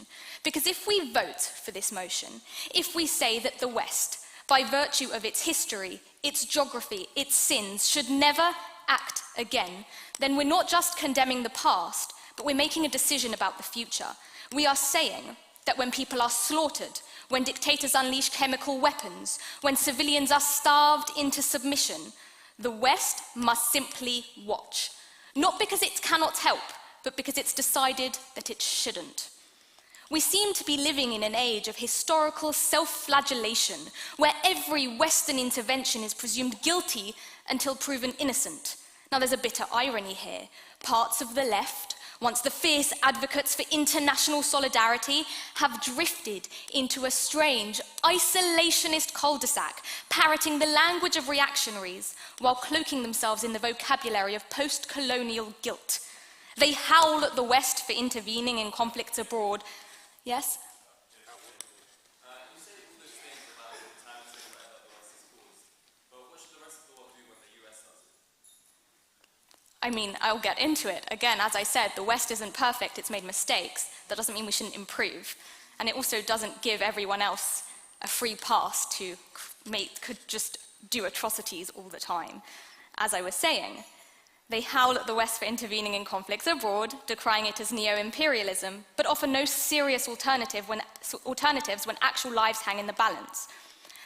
Because if we vote for this motion, if we say that the West, by virtue of its history, its geography, its sins, should never act again, then we're not just condemning the past, but we're making a decision about the future. We are saying that when people are slaughtered, when dictators unleash chemical weapons, when civilians are starved into submission, the West must simply watch. Not because it cannot help, but because it's decided that it shouldn't. We seem to be living in an age of historical self-flagellation, where every Western intervention is presumed guilty until proven innocent. Now, there's a bitter irony here. Parts of the left, once the fierce advocates for international solidarity, have drifted into a strange, isolationist cul-de-sac, parroting the language of reactionaries while cloaking themselves in the vocabulary of post-colonial guilt. They howl at the West for intervening in conflicts abroad. Yes? You say all those things about the times that the West is caused, but what should the rest of the world do when the US does it? I mean, I'll get into it. Again, as I said, the West isn't perfect, it's made mistakes. That doesn't mean we shouldn't improve. And it also doesn't give everyone else a free pass to could just do atrocities all the time. As I was saying, they howl at the West for intervening in conflicts abroad, decrying it as neo-imperialism, but offer no serious alternatives when actual lives hang in the balance.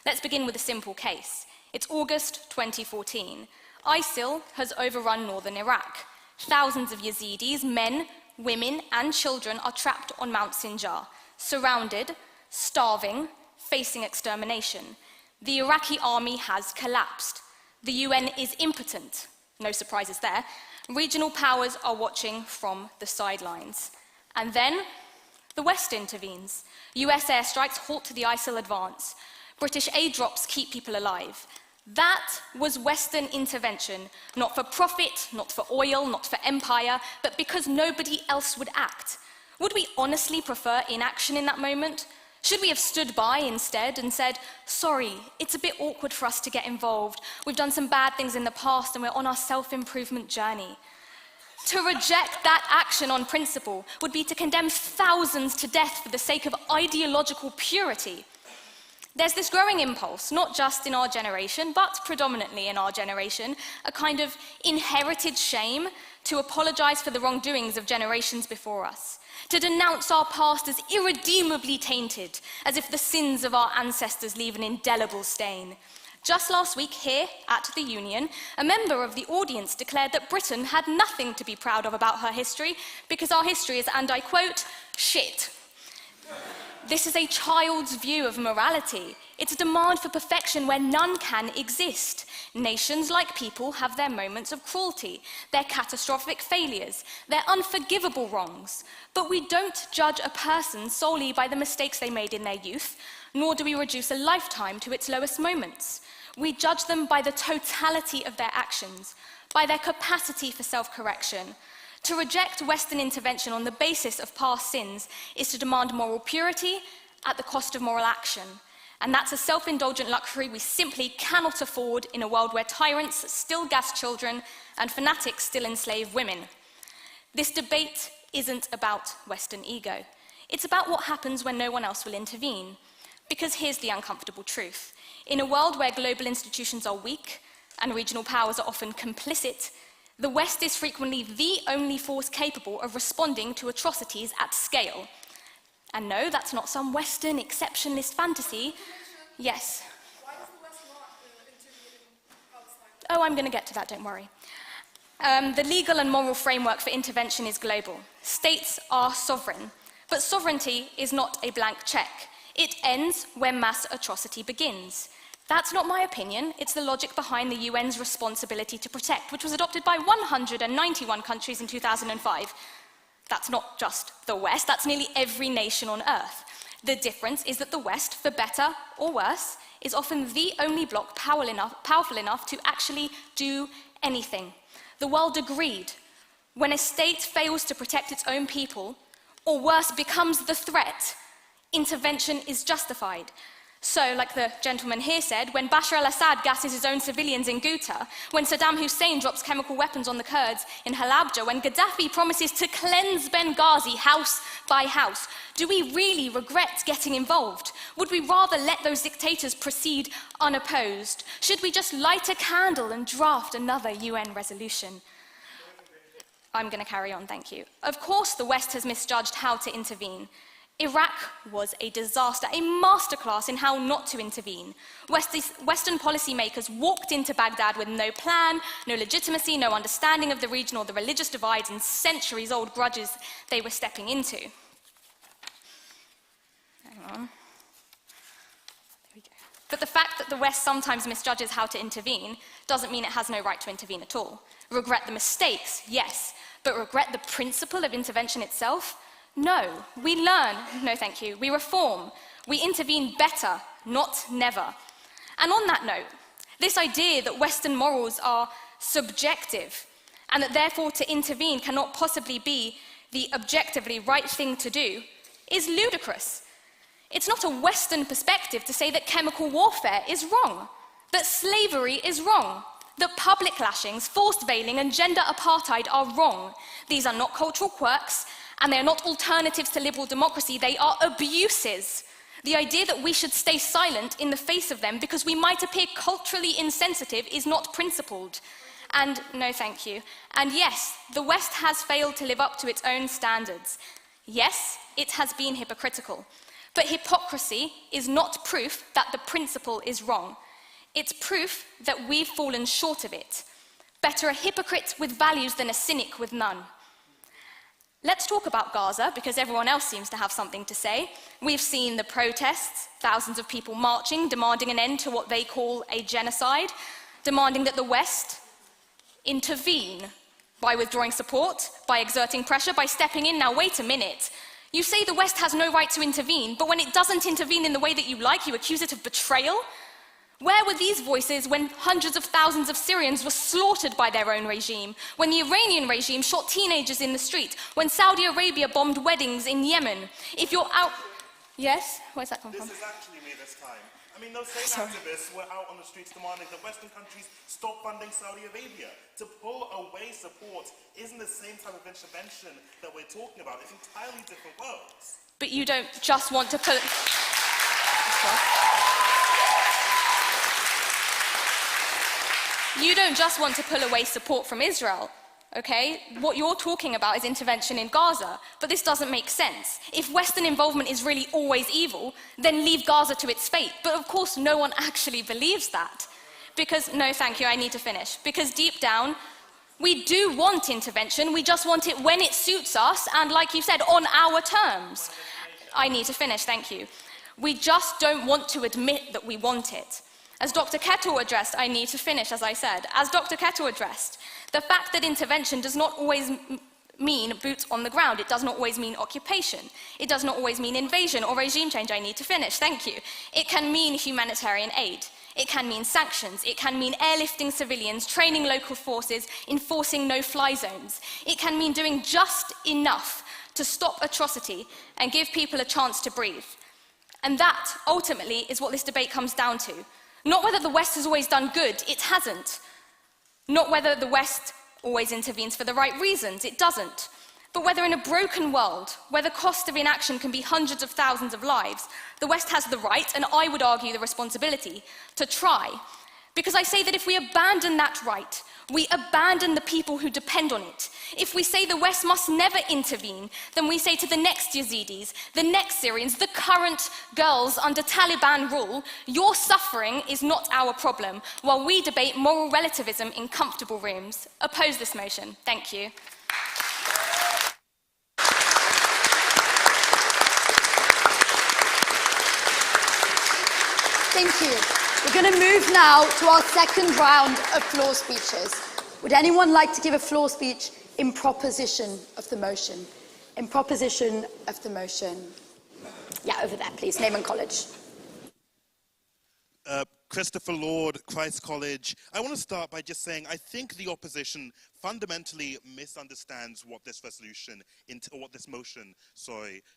Let's begin with a simple case. It's August 2014. ISIL has overrun northern Iraq. Thousands of Yazidis, men, women, and children are trapped on Mount Sinjar, surrounded, starving, facing extermination. The Iraqi army has collapsed. The UN is impotent. No surprises there. Regional powers are watching from the sidelines. And then the West intervenes. US airstrikes halt the ISIL advance. British aid drops keep people alive. That was Western intervention, not for profit, not for oil, not for empire, but because nobody else would act. Would we honestly prefer inaction in that moment? Should we have stood by instead and said, sorry, it's a bit awkward for us to get involved. We've done some bad things in the past and we're on our self-improvement journey. To reject that action on principle would be to condemn thousands to death for the sake of ideological purity. There's this growing impulse, not just in our generation, but predominantly in our generation, a kind of inherited shame to apologize for the wrongdoings of generations before us, to denounce our past as irredeemably tainted, as if the sins of our ancestors leave an indelible stain. Just last week here at the Union, a member of the audience declared that Britain had nothing to be proud of about her history because our history is, and I quote, shit. This is a child's view of morality. It's a demand for perfection where none can exist. Nations, like people, have their moments of cruelty, their catastrophic failures, their unforgivable wrongs. But we don't judge a person solely by the mistakes they made in their youth, nor do we reduce a lifetime to its lowest moments. We judge them by the totality of their actions, by their capacity for self-correction. To reject Western intervention on the basis of past sins is to demand moral purity at the cost of moral action. And that's a self-indulgent luxury we simply cannot afford in a world where tyrants still gas children and fanatics still enslave women. This debate isn't about Western ego. It's about what happens when no one else will intervene. Because here's the uncomfortable truth. In a world where global institutions are weak and regional powers are often complicit, the West is frequently the only force capable of responding to atrocities at scale. And no, that's not some Western exceptionalist fantasy. Yes. Why does the West not intervene in Palestine? Oh, I'm going to get to that, don't worry. The legal and moral framework for intervention is global. States are sovereign, but sovereignty is not a blank check. It ends when mass atrocity begins. That's not my opinion, it's the logic behind the UN's responsibility to protect, which was adopted by 191 countries in 2005. That's not just the West, that's nearly every nation on Earth. The difference is that the West, for better or worse, is often the only bloc powerful enough to actually do anything. The world agreed. When a state fails to protect its own people, or worse, becomes the threat, intervention is justified. So, like the gentleman here said, when Bashar al-Assad gasses his own civilians in Ghouta, when Saddam Hussein drops chemical weapons on the Kurds in Halabja, when Gaddafi promises to cleanse Benghazi house by house, do we really regret getting involved? Would we rather let those dictators proceed unopposed? Should we just light a candle and draft another UN resolution? I'm going to carry on, thank you. Of course, the West has misjudged how to intervene. Iraq was a disaster, a masterclass in how not to intervene. Western policymakers walked into Baghdad with no plan, no legitimacy, no understanding of the region or the religious divides and centuries-old grudges they were stepping into. Hang on. There we go. But the fact that the West sometimes misjudges how to intervene doesn't mean it has no right to intervene at all. Regret the mistakes, yes, but regret the principle of intervention itself? No, we learn, no thank you, we reform, we intervene better, not never. And on that note, this idea that Western morals are subjective and that therefore to intervene cannot possibly be the objectively right thing to do is ludicrous. It's not a Western perspective to say that chemical warfare is wrong, that slavery is wrong, that public lashings, forced veiling and gender apartheid are wrong. These are not cultural quirks, and they are not alternatives to liberal democracy, they are abuses. The idea that we should stay silent in the face of them because we might appear culturally insensitive is not principled. And no thank you. And yes, the West has failed to live up to its own standards. Yes, it has been hypocritical. But hypocrisy is not proof that the principle is wrong. It's proof that we've fallen short of it. Better a hypocrite with values than a cynic with none. Let's talk about Gaza, because everyone else seems to have something to say. We've seen the protests, thousands of people marching, demanding an end to what they call a genocide, demanding that the West Intervene. By withdrawing support, by exerting pressure, by stepping in. Now wait a minute. You say the West has no right to intervene, but when it doesn't intervene in the way that you like, you accuse it of betrayal? Where were these voices when hundreds of thousands of Syrians were slaughtered by their own regime, when the Iranian regime shot teenagers in the street, when Saudi Arabia bombed weddings in Yemen? If you're out... Yes? Where's that come from? This is actually me this time. I mean, those same activists were out on the streets demanding that Western countries stop funding Saudi Arabia. To pull away support isn't the same type of intervention that we're talking about. It's entirely different worlds. But you don't just want to pull... You don't just want to pull away support from Israel, okay? What you're talking about is intervention in Gaza, but this doesn't make sense. If Western involvement is really always evil, then leave Gaza to its fate. But of course, no one actually believes that. Because, no, thank you, I need to finish. Because deep down, we do want intervention, we just want it when it suits us, and like you said, on our terms. I need to finish, thank you. We just don't want to admit that we want it. As Dr. Kettle addressed, I need to finish, as I said. As Dr. Kettle addressed, the fact that intervention does not always mean boots on the ground. It does not always mean occupation. It does not always mean invasion or regime change. I need to finish, thank you. It can mean humanitarian aid. It can mean sanctions. It can mean airlifting civilians, training local forces, enforcing no-fly zones. It can mean doing just enough to stop atrocity and give people a chance to breathe. And that, ultimately, is what this debate comes down to. Not whether the West has always done good, it hasn't. Not whether the West always intervenes for the right reasons, it doesn't. But whether in a broken world, where the cost of inaction can be hundreds of thousands of lives, the West has the right, and I would argue the responsibility, to try. Because I say that if we abandon that right, we abandon the people who depend on it. If we say the West must never intervene, then we say to the next Yazidis, the next Syrians, the current girls under Taliban rule, your suffering is not our problem, while we debate moral relativism in comfortable rooms. Oppose this motion. Thank you. Thank you. We're going to move now to our second round of floor speeches. Would anyone like to give a floor speech in proposition of the motion? In proposition of the motion. Yeah, over there, please. Name and college. Christopher Lord, Christ College. I want to start by just saying I think the opposition fundamentally misunderstands what this resolution, or what this motion,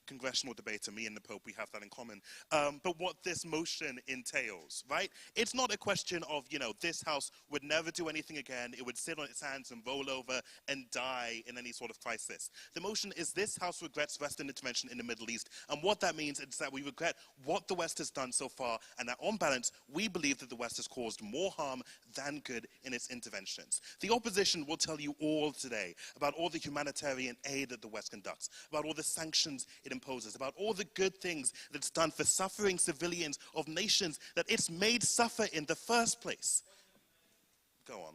congressional debater, me and the Pope, we have that in common, but what this motion entails, right? It's not a question of, this House would never do anything again, it would sit on its hands and roll over and die in any sort of crisis. The motion is this House regrets Western intervention in the Middle East, and what that means is that we regret what the West has done so far, and that on balance, we believe that the West has caused more harm than good in its interventions. The opposition will tell you all today about all the humanitarian aid that the West conducts, about all the sanctions it imposes, about all the good things that it's done for suffering civilians of nations that it's made suffer in the first place. Go on.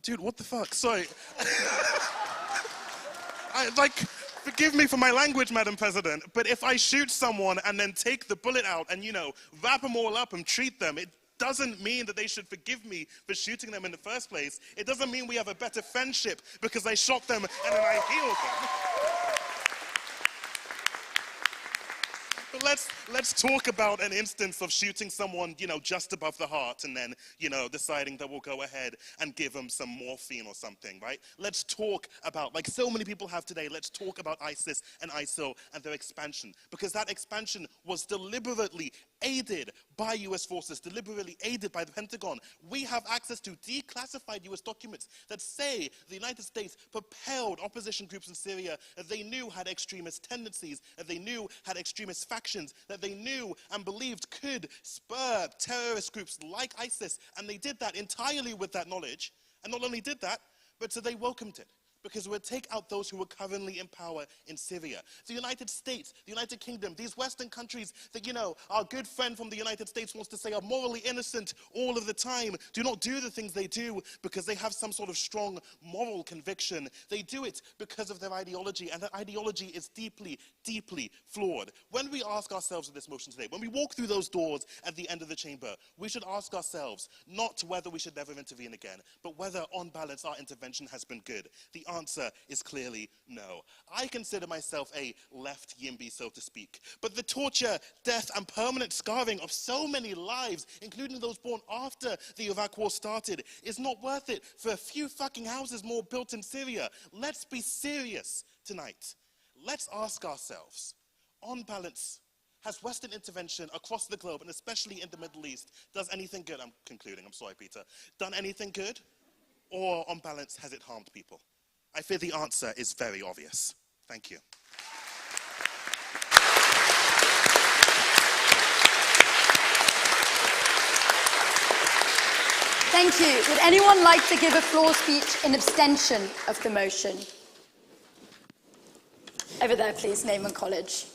Dude, what the fuck? Sorry. Forgive me for my language, Madam President, but if I shoot someone and then take the bullet out and, wrap them all up and treat them, it doesn't mean that they should forgive me for shooting them in the first place. It doesn't mean we have a better friendship because I shot them and then I healed them. But let's talk about an instance of shooting someone, just above the heart and then, deciding that we'll go ahead and give them some morphine or something, right? Let's talk about, like so many people have today, let's talk about ISIS and ISIL and their expansion, because that expansion was deliberately aided by US forces, deliberately aided by the Pentagon. We have access to declassified US documents that say the United States propelled opposition groups in Syria that they knew had extremist tendencies, that they knew had extremist factions, that they knew and believed could spur terrorist groups like ISIS, and they did that entirely with that knowledge. And not only did that, but so they welcomed it. because it would take out those who are currently in power in Syria. The United States, the United Kingdom, these Western countries that, our good friend from the United States wants to say are morally innocent all of the time, do not do the things they do because they have some sort of strong moral conviction. They do it because of their ideology, and that ideology is deeply, deeply flawed. When we ask ourselves in this motion today, when we walk through those doors at the end of the chamber, we should ask ourselves not whether we should never intervene again, but whether on balance our intervention has been good. The answer is clearly no. I consider myself a left YIMBY, so to speak, but the torture, death, and permanent scarring of so many lives, including those born after the Iraq war started, is not worth it for a few fucking houses more built in Syria. Let's be serious tonight. Let's ask ourselves, on balance, has Western intervention across the globe, and especially in the Middle East, does anything good? I'm concluding, I'm sorry, Peter. Done anything good? Or, on balance, has it harmed people? I fear the answer is very obvious. Thank you. Thank you. Would anyone like to give a floor speech in abstention of the motion? Over there, please, name and college.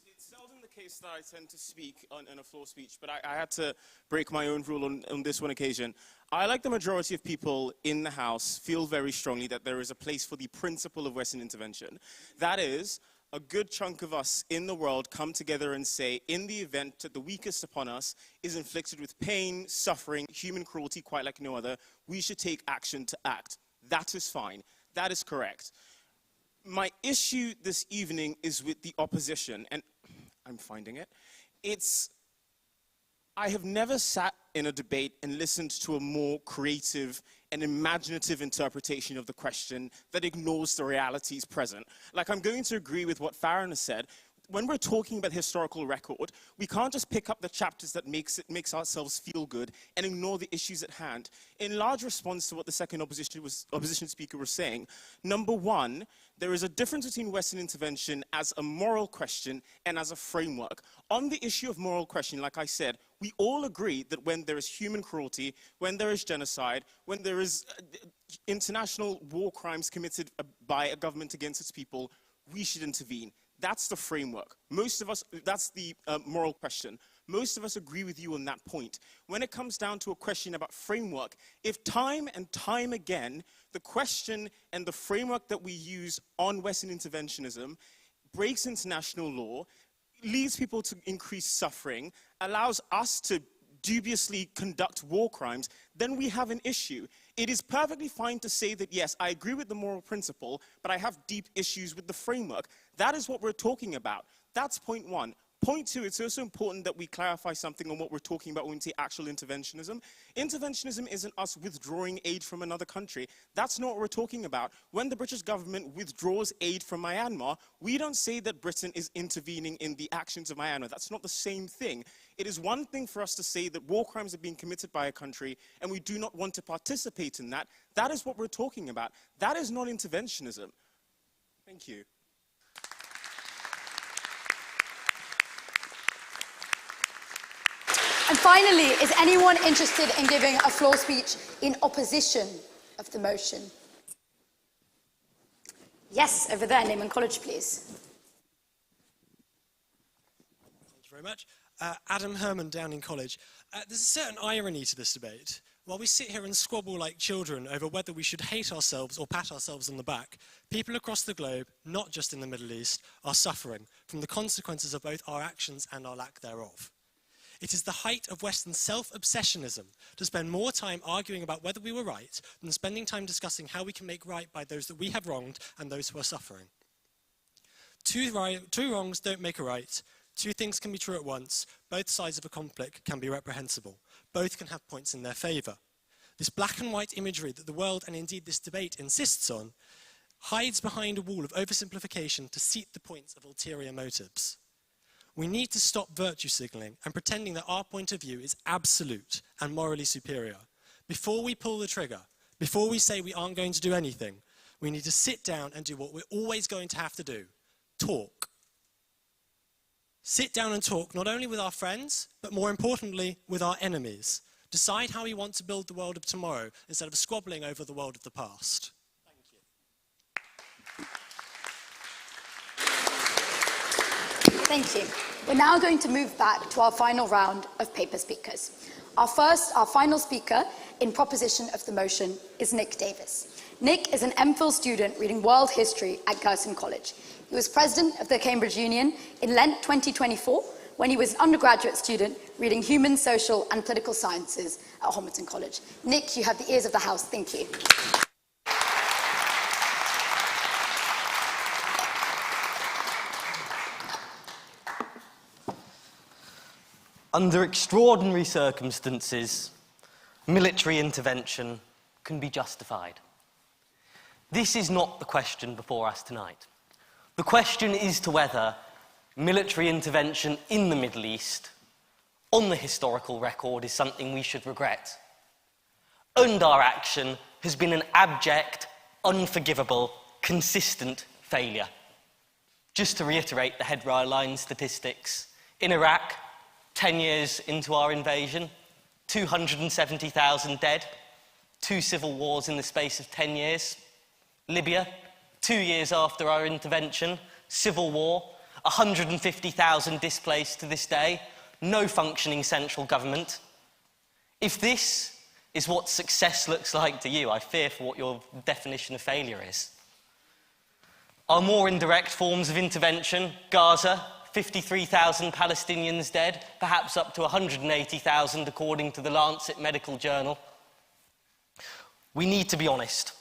It's seldom the case that I tend to speak in a floor speech, but I had to break my own rule on this one occasion. I, like the majority of people in the House, feel very strongly that there is a place for the principle of Western intervention. That is, a good chunk of us in the world come together and say, in the event that the weakest upon us is inflicted with pain, suffering, human cruelty quite like no other, we should take action to act. That is fine. That is correct. My issue this evening is with the opposition, and I'm finding it. I have never sat in a debate and listened to a more creative and imaginative interpretation of the question that ignores the realities present. Like, I'm going to agree with what Farron has said. When we're talking about historical record, we can't just pick up the chapters that makes ourselves feel good and ignore the issues at hand. In large response to what the second opposition speaker was saying, number one, there is a difference between Western intervention as a moral question and as a framework. On the issue of moral question, like I said, we all agree that when there is human cruelty, when there is genocide, when there is international war crimes committed by a government against its people, we should intervene. That's the framework. Most of us, that's the moral question. Most of us agree with you on that point. When it comes down to a question about framework, if time and time again, the question and the framework that we use on Western interventionism breaks international law, leads people to increase suffering, allows us to dubiously conduct war crimes, then we have an issue. It is perfectly fine to say that, yes, I agree with the moral principle, but I have deep issues with the framework. That is what we're talking about. That's point one. Point two, it's also important that we clarify something on what we're talking about when we say actual interventionism. Interventionism isn't us withdrawing aid from another country. That's not what we're talking about. When the British government withdraws aid from Myanmar, we don't say that Britain is intervening in the actions of Myanmar. That's not the same thing. It is one thing for us to say that war crimes are being committed by a country and we do not want to participate in that. That is what we're talking about. That is not interventionism. Thank you. And finally, is anyone interested in giving a floor speech in opposition of the motion? Yes, over there, name and college, please. Thank you very much. Adam Herman, Downing College. There's a certain irony to this debate. While we sit here and squabble like children over whether we should hate ourselves or pat ourselves on the back, people across the globe, not just in the Middle East, are suffering from the consequences of both our actions and our lack thereof. It is the height of Western self-obsessionism to spend more time arguing about whether we were right than spending time discussing how we can make right by those that we have wronged and those who are suffering. Two wrongs don't make a right. Two things can be true at once. Both sides of a conflict can be reprehensible. Both can have points in their favour. This black and white imagery that the world, and indeed this debate, insists on, hides behind a wall of oversimplification to seat the points of ulterior motives. We need to stop virtue signalling and pretending that our point of view is absolute and morally superior. Before we pull the trigger, before we say we aren't going to do anything, we need to sit down and do what we're always going to have to do: talk. Sit down and talk not only with our friends, but more importantly, with our enemies. Decide how you want to build the world of tomorrow instead of squabbling over the world of the past. Thank you. We're now going to move back to our final round of paper speakers. Our final speaker in proposition of the motion is Nick Davis. Nick is an MPhil student reading world history at Girton College. He was president of the Cambridge Union in Lent 2024 when he was an undergraduate student reading human, social and political sciences at Homerton College. Nick, you have the ears of the house. Thank you. Under extraordinary circumstances, military intervention can be justified. This is not the question before us tonight. The question is to whether military intervention in the Middle East, on the historical record, is something we should regret. And our action has been an abject, unforgivable, consistent failure. Just to reiterate the headline statistics, in Iraq, 10 years into our invasion, 270,000 dead, 2 civil wars in the space of 10 years. Libya, 2 years after our intervention, civil war, 150,000 displaced to this day, no functioning central government. If this is what success looks like to you, I fear for what your definition of failure is. Our more indirect forms of intervention, Gaza, 53,000 Palestinians dead, perhaps up to 180,000 according to the Lancet Medical Journal. We need to be honest.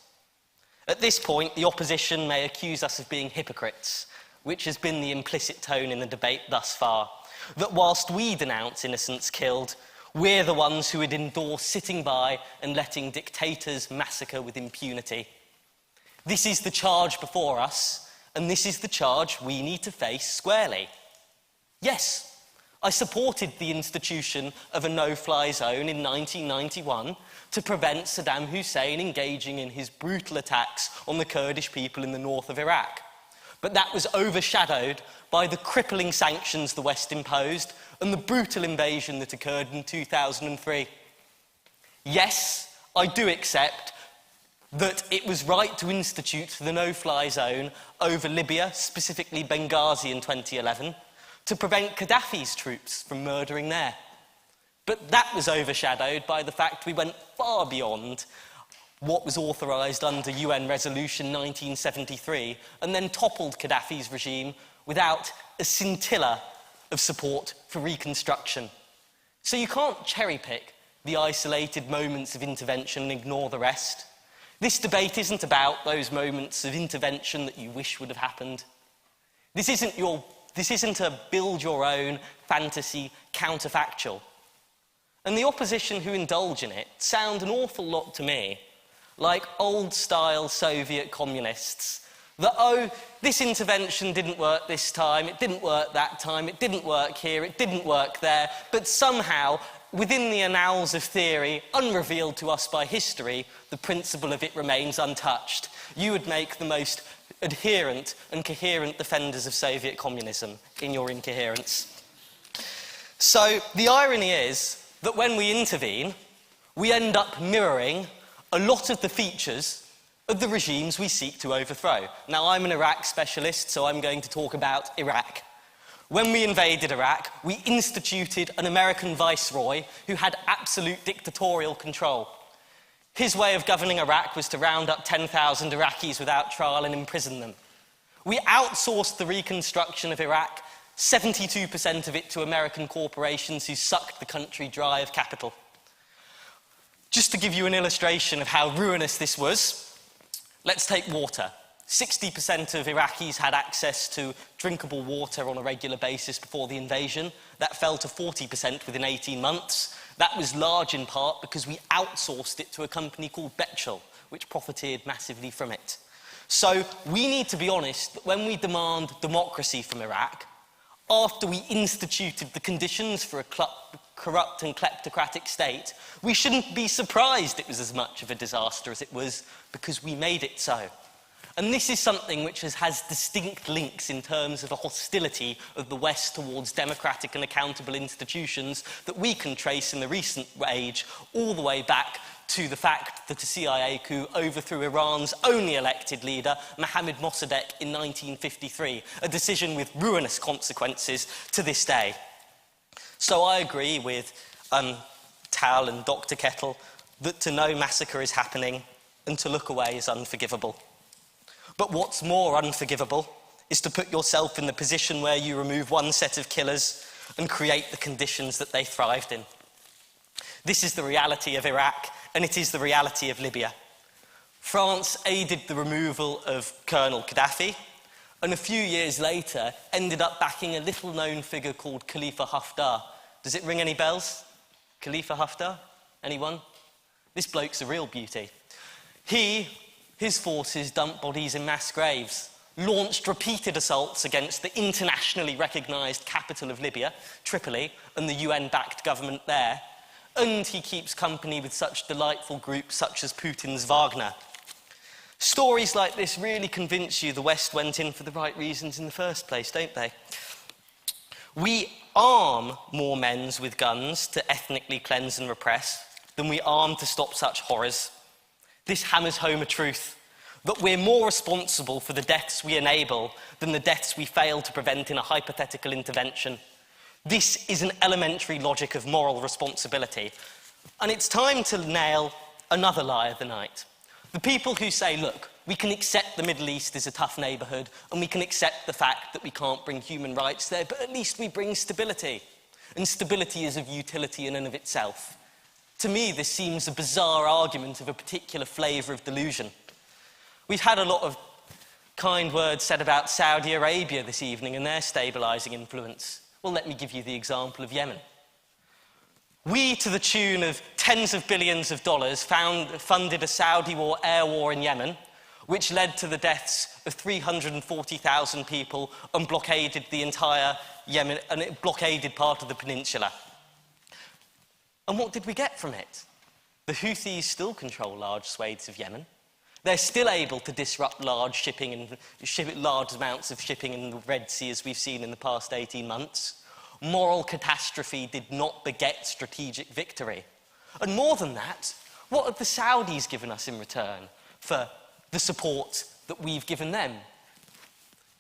At this point, the opposition may accuse us of being hypocrites, which has been the implicit tone in the debate thus far, that whilst we denounce innocents killed, we're the ones who would endorse sitting by and letting dictators massacre with impunity. This is the charge before us, and this is the charge we need to face squarely. Yes, I supported the institution of a no-fly zone in 1991 to prevent Saddam Hussein engaging in his brutal attacks on the Kurdish people in the north of Iraq. But that was overshadowed by the crippling sanctions the West imposed and the brutal invasion that occurred in 2003. Yes, I do accept that it was right to institute the no-fly zone over Libya, specifically Benghazi in 2011, to prevent Gaddafi's troops from murdering there. But that was overshadowed by the fact we went far beyond what was authorised under UN Resolution 1973 and then toppled Gaddafi's regime without a scintilla of support for reconstruction. So you can't cherry-pick the isolated moments of intervention and ignore the rest. This debate isn't about those moments of intervention that you wish would have happened. This isn't a build-your-own fantasy counterfactual. And the opposition who indulge in it sound an awful lot to me like old-style Soviet communists. That, oh, this intervention didn't work this time, it didn't work that time, it didn't work here, it didn't work there, but somehow, within the annals of theory, unrevealed to us by history, the principle of it remains untouched. You would make the most adherent and coherent defenders of Soviet communism in your incoherence. So the irony is that when we intervene, we end up mirroring a lot of the features of the regimes we seek to overthrow. Now, I'm an Iraq specialist, so I'm going to talk about Iraq. When we invaded Iraq, we instituted an American viceroy who had absolute dictatorial control. His way of governing Iraq was to round up 10,000 Iraqis without trial and imprison them. We outsourced the reconstruction of Iraq, 72% of it to American corporations who sucked the country dry of capital. Just to give you an illustration of how ruinous this was, let's take water. 60% of Iraqis had access to drinkable water on a regular basis before the invasion. That fell to 40% within 18 months. That was large in part because we outsourced it to a company called Bechtel, which profited massively from it. So we need to be honest that when we demand democracy from Iraq, after we instituted the conditions for a corrupt and kleptocratic state, we shouldn't be surprised it was as much of a disaster as it was because we made it so. And this is something which has distinct links in terms of a hostility of the West towards democratic and accountable institutions that we can trace in the recent age all the way back to the fact that a CIA coup overthrew Iran's only elected leader, Mohammad Mossadegh, in 1953, a decision with ruinous consequences to this day. So I agree with Tal and Dr. Kettle that to know massacre is happening and to look away is unforgivable. But what's more unforgivable is to put yourself in the position where you remove one set of killers and create the conditions that they thrived in. This is the reality of Iraq, and it is the reality of Libya. France aided the removal of Colonel Gaddafi, and a few years later ended up backing a little-known figure called Khalifa Haftar. Does it ring any bells? Khalifa Haftar? Anyone? This bloke's a real beauty. His forces dumped bodies in mass graves, launched repeated assaults against the internationally recognised capital of Libya, Tripoli, and the UN-backed government there, and he keeps company with such delightful groups such as Putin's Wagner. Stories like this really convince you the West went in for the right reasons in the first place, don't they? We arm more men with guns to ethnically cleanse and repress than we arm to stop such horrors. This hammers home a truth, that we're more responsible for the deaths we enable than the deaths we fail to prevent in a hypothetical intervention. This is an elementary logic of moral responsibility. And it's time to nail another lie of the night. The people who say, look, we can accept the Middle East is a tough neighbourhood and we can accept the fact that we can't bring human rights there, but at least we bring stability. And stability is of utility in and of itself. To me, this seems a bizarre argument of a particular flavour of delusion. We've had a lot of kind words said about Saudi Arabia this evening and their stabilising influence. Well, let me give you the example of Yemen. We, to the tune of tens of billions of dollars, funded a Saudi air war in Yemen, which led to the deaths of 340,000 people and blockaded the entire Yemen, and it blockaded part of the peninsula. And what did we get from it? The Houthis still control large swathes of Yemen. They're still able to disrupt large amounts of shipping in the Red Sea, as we've seen in the past 18 months. Moral catastrophe did not beget strategic victory. And more than that, what have the Saudis given us in return for the support that we've given them?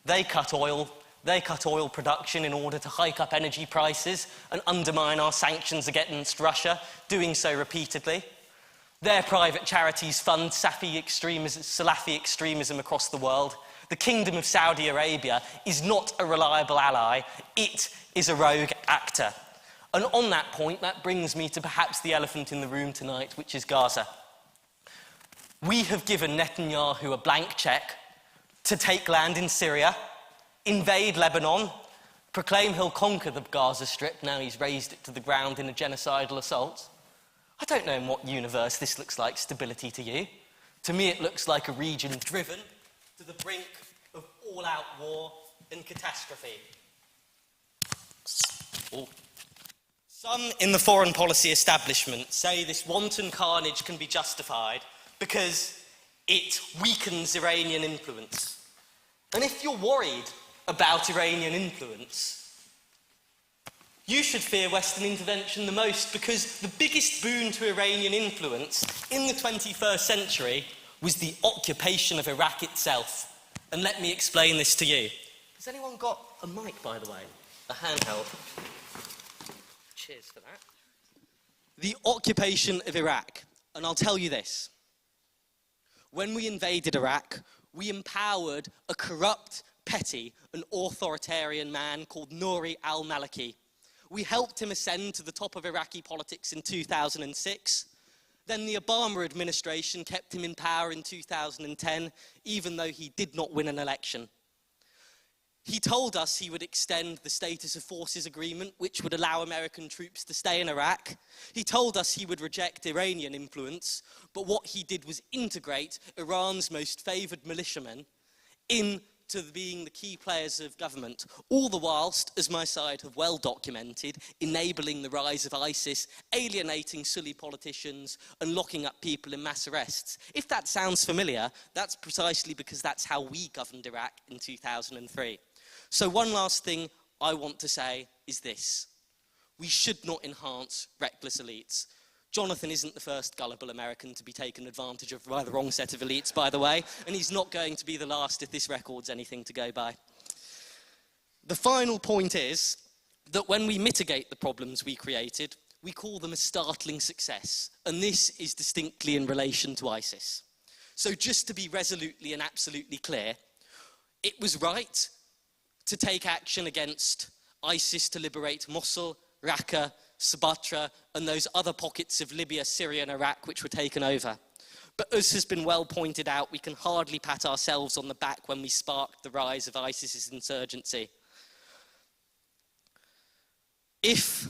They cut oil production in order to hike up energy prices and undermine our sanctions against Russia, doing so repeatedly. Their private charities fund Salafi extremism across the world. The Kingdom of Saudi Arabia is not a reliable ally, it is a rogue actor. And on that point, that brings me to perhaps the elephant in the room tonight, which is Gaza. We have given Netanyahu a blank cheque to take land in Syria, invade Lebanon, proclaim he'll conquer the Gaza Strip, now he's razed it to the ground in a genocidal assault. I don't know in what universe this looks like stability to you. To me it looks like a region driven to the brink of all-out war and catastrophe. Some in the foreign policy establishment say this wanton carnage can be justified because it weakens Iranian influence. And if you're worried about Iranian influence, you should fear Western intervention the most, because the biggest boon to Iranian influence in the 21st century was the occupation of Iraq itself. And let me explain this to you. Has anyone got a mic, by the way? A handheld? Cheers for that. The occupation of Iraq. And I'll tell you this. When we invaded Iraq, we empowered a corrupt, petty, and authoritarian man called Nouri al-Maliki. We helped him ascend to the top of Iraqi politics in 2006. Then the Obama administration kept him in power in 2010, even though he did not win an election. He told us he would extend the status of forces agreement, which would allow American troops to stay in Iraq. He told us he would reject Iranian influence, but what he did was integrate Iran's most favoured militiamen into to being the key players of government, all the whilst, as my side have well documented, enabling the rise of ISIS, alienating Sunni politicians and locking up people in mass arrests. If that sounds familiar, that's precisely because that's how we governed Iraq in 2003. So one last thing I want to say is this: we should not enhance reckless elites. Jonathan isn't the first gullible American to be taken advantage of by the wrong set of elites, by the way, and he's not going to be the last if this record's anything to go by. The final point is that when we mitigate the problems we created, we call them a startling success, and this is distinctly in relation to ISIS. So just to be resolutely and absolutely clear, it was right to take action against ISIS to liberate Mosul, Raqqa, Sabatra, and those other pockets of Libya, Syria, and Iraq which were taken over. But as has been well pointed out, we can hardly pat ourselves on the back when we sparked the rise of ISIS's insurgency. If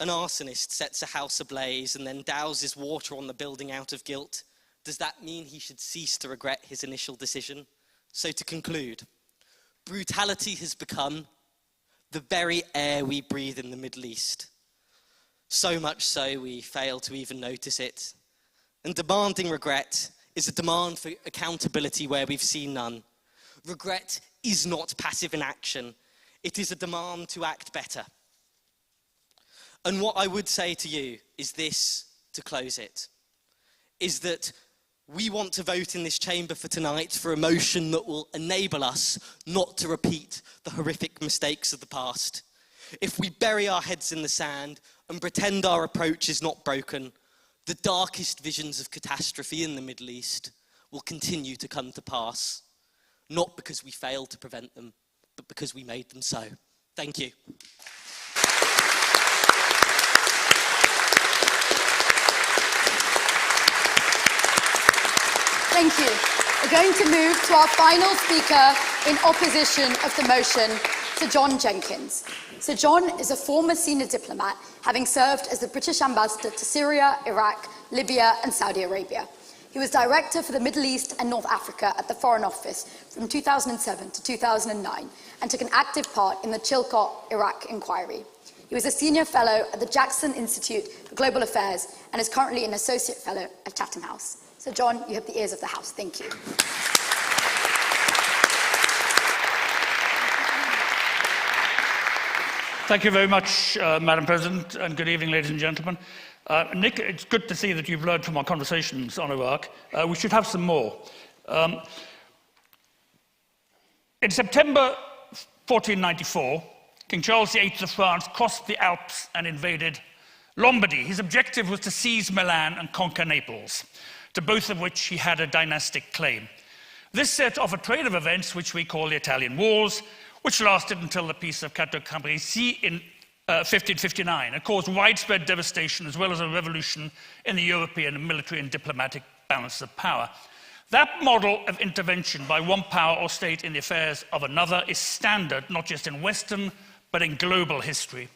an arsonist sets a house ablaze and then douses water on the building out of guilt, does that mean he should cease to regret his initial decision? So to conclude, brutality has become the very air we breathe in the Middle East. So much so we fail to even notice it. And demanding regret is a demand for accountability where we've seen none. Regret is not passive inaction. It is a demand to act better. And what I would say to you is this, to close it, is that we want to vote in this chamber for tonight for a motion that will enable us not to repeat the horrific mistakes of the past. If we bury our heads in the sand and pretend our approach is not broken, the darkest visions of catastrophe in the Middle East will continue to come to pass, not because we failed to prevent them, but because we made them so. Thank you. Thank you. We're going to move to our final speaker in opposition of the motion, Sir John Jenkins. Sir John is a former senior diplomat, having served as the British ambassador to Syria, Iraq, Libya, and Saudi Arabia. He was director for the Middle East and North Africa at the Foreign Office from 2007 to 2009 and took an active part in the Chilcot Iraq inquiry. He was a senior fellow at the Jackson Institute for Global Affairs and is currently an associate fellow at Chatham House. So John, you have the ears of the House. Thank you. Thank you very much, Madam President, and good evening, ladies and gentlemen. Nick, it's good to see that you've learned from our conversations on Iraq. We should have some more. In September 1494, King Charles VIII of France crossed the Alps and invaded Lombardy. His objective was to seize Milan and conquer Naples, to both of which he had a dynastic claim. This set off a train of events which we call the Italian Wars, which lasted until the Peace of Cateau-Cambrésis in 1559 and caused widespread devastation as well as a revolution in the European military and diplomatic balance of power. That model of intervention by one power or state in the affairs of another is standard not just in Western but in global history.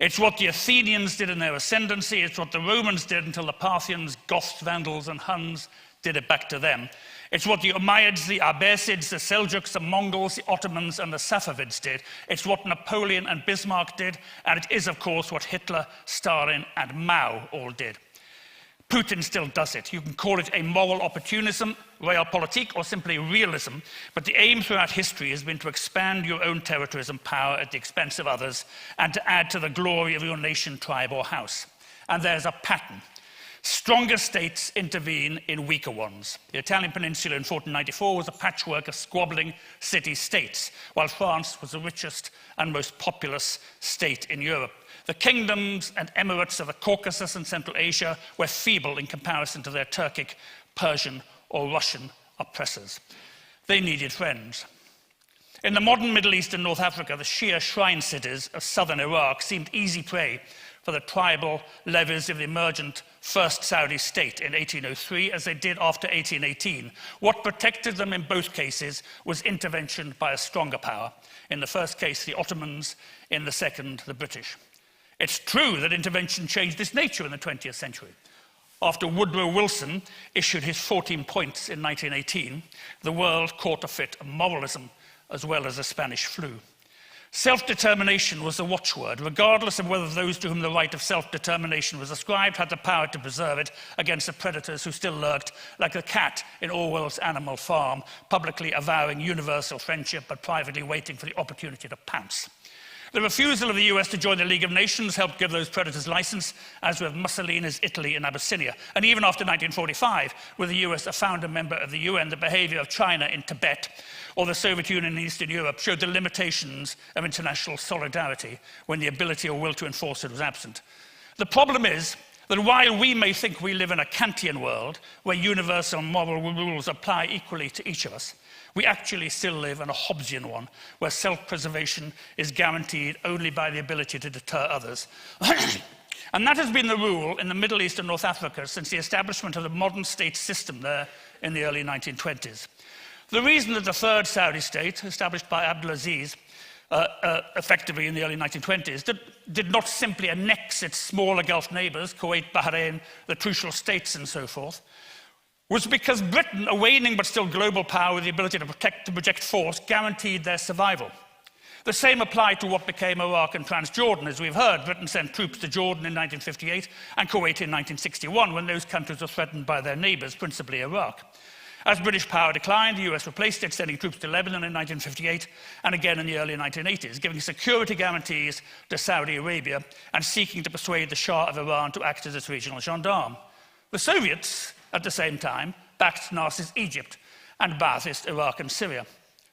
It's what the Athenians did in their ascendancy, it's what the Romans did until the Parthians, Goths, Vandals, and Huns did it back to them. It's what the Umayyads, the Abbasids, the Seljuks, the Mongols, the Ottomans, and the Safavids did. It's what Napoleon and Bismarck did, and it is, of course, what Hitler, Stalin, and Mao all did. Putin still does it. You can call it a moral opportunism, realpolitik, or simply realism, but the aim throughout history has been to expand your own territories and power at the expense of others and to add to the glory of your nation, tribe, or house. And there's a pattern. Stronger states intervene in weaker ones. The Italian peninsula in 1494 was a patchwork of squabbling city-states, while France was the richest and most populous state in Europe. The kingdoms and emirates of the Caucasus and Central Asia were feeble in comparison to their Turkic, Persian, or Russian oppressors. They needed friends. In the modern Middle East and North Africa, the Shia shrine cities of southern Iraq seemed easy prey for the tribal levies of the emergent First Saudi state in 1803, as they did after 1818. What protected them in both cases was intervention by a stronger power. In the first case, the Ottomans, in the second, the British. It's true that intervention changed its nature in the 20th century. After Woodrow Wilson issued his 14 points in 1918, the world caught a fit of moralism as well as a Spanish flu. Self-determination was the watchword, regardless of whether those to whom the right of self-determination was ascribed had the power to preserve it against the predators who still lurked, like the cat in Orwell's Animal Farm, publicly avowing universal friendship but privately waiting for the opportunity to pounce. The refusal of the US to join the League of Nations helped give those predators license, as with Mussolini's Italy and Abyssinia. And even after 1945, with the US a founder member of the UN, the behavior of China in Tibet or the Soviet Union in Eastern Europe showed the limitations of international solidarity when the ability or will to enforce it was absent. The problem is that while we may think we live in a Kantian world where universal moral rules apply equally to each of us, we actually still live in a Hobbesian one, where self-preservation is guaranteed only by the ability to deter others. And that has been the rule in the Middle East and North Africa since the establishment of the modern state system there in the early 1920s. The reason that the third Saudi state, established by Abdulaziz, effectively in the early 1920s, did not simply annex its smaller Gulf neighbours, Kuwait, Bahrain, the Trucial States and so forth, was because Britain, a waning but still global power with the ability to project force, guaranteed their survival. The same applied to what became Iraq and Transjordan. As we've heard, Britain sent troops to Jordan in 1958 and Kuwait in 1961 when those countries were threatened by their neighbours, principally Iraq. As British power declined, the US replaced it, sending troops to Lebanon in 1958 and again in the early 1980s, giving security guarantees to Saudi Arabia and seeking to persuade the Shah of Iran to act as its regional gendarme. The Soviets, at the same time, backed Nasser's Egypt and Ba'athist Iraq and Syria.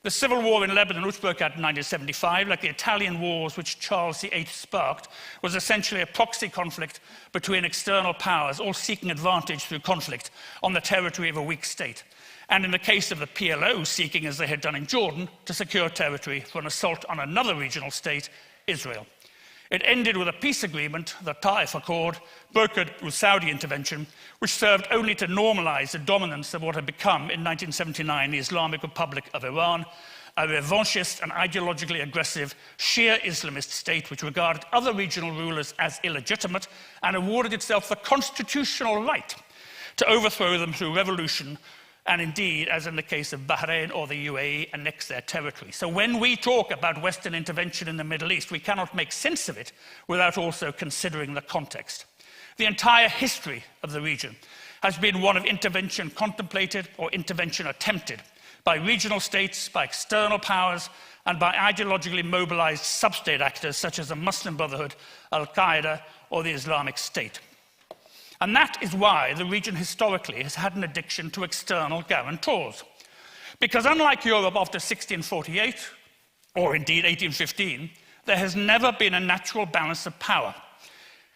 The civil war in Lebanon, which broke out in 1975, like the Italian wars which Charles VIII sparked, was essentially a proxy conflict between external powers, all seeking advantage through conflict on the territory of a weak state. And in the case of the PLO, seeking, as they had done in Jordan, to secure territory for an assault on another regional state, Israel. It ended with a peace agreement, the Ta'if Accord, brokered with Saudi intervention, which served only to normalize the dominance of what had become, in 1979, the Islamic Republic of Iran, a revanchist and ideologically aggressive Shia Islamist state which regarded other regional rulers as illegitimate and awarded itself the constitutional right to overthrow them through revolution and indeed, as in the case of Bahrain or the UAE, annex their territory. So when we talk about Western intervention in the Middle East, we cannot make sense of it without also considering the context. The entire history of the region has been one of intervention contemplated or intervention attempted by regional states, by external powers, and by ideologically mobilized sub-state actors such as the Muslim Brotherhood, Al-Qaeda, or the Islamic State. And that is why the region historically has had an addiction to external guarantors. Because unlike Europe after 1648, or indeed 1815, there has never been a natural balance of power.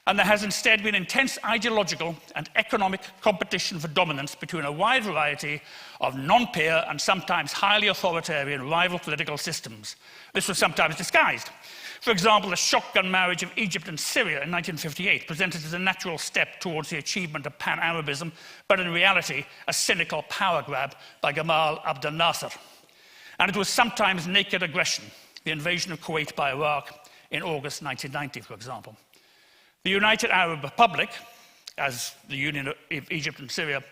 And there has instead been intense ideological and economic competition for dominance between a wide variety of non-peer and sometimes highly authoritarian rival political systems. This was sometimes disguised. For example, the shotgun marriage of Egypt and Syria in 1958 presented as a natural step towards the achievement of pan-Arabism, but in reality, a cynical power grab by Gamal Abdel Nasser. And it was sometimes naked aggression, the invasion of Kuwait by Iraq in August 1990, for example. The United Arab Republic, as the Union of Egypt and Syria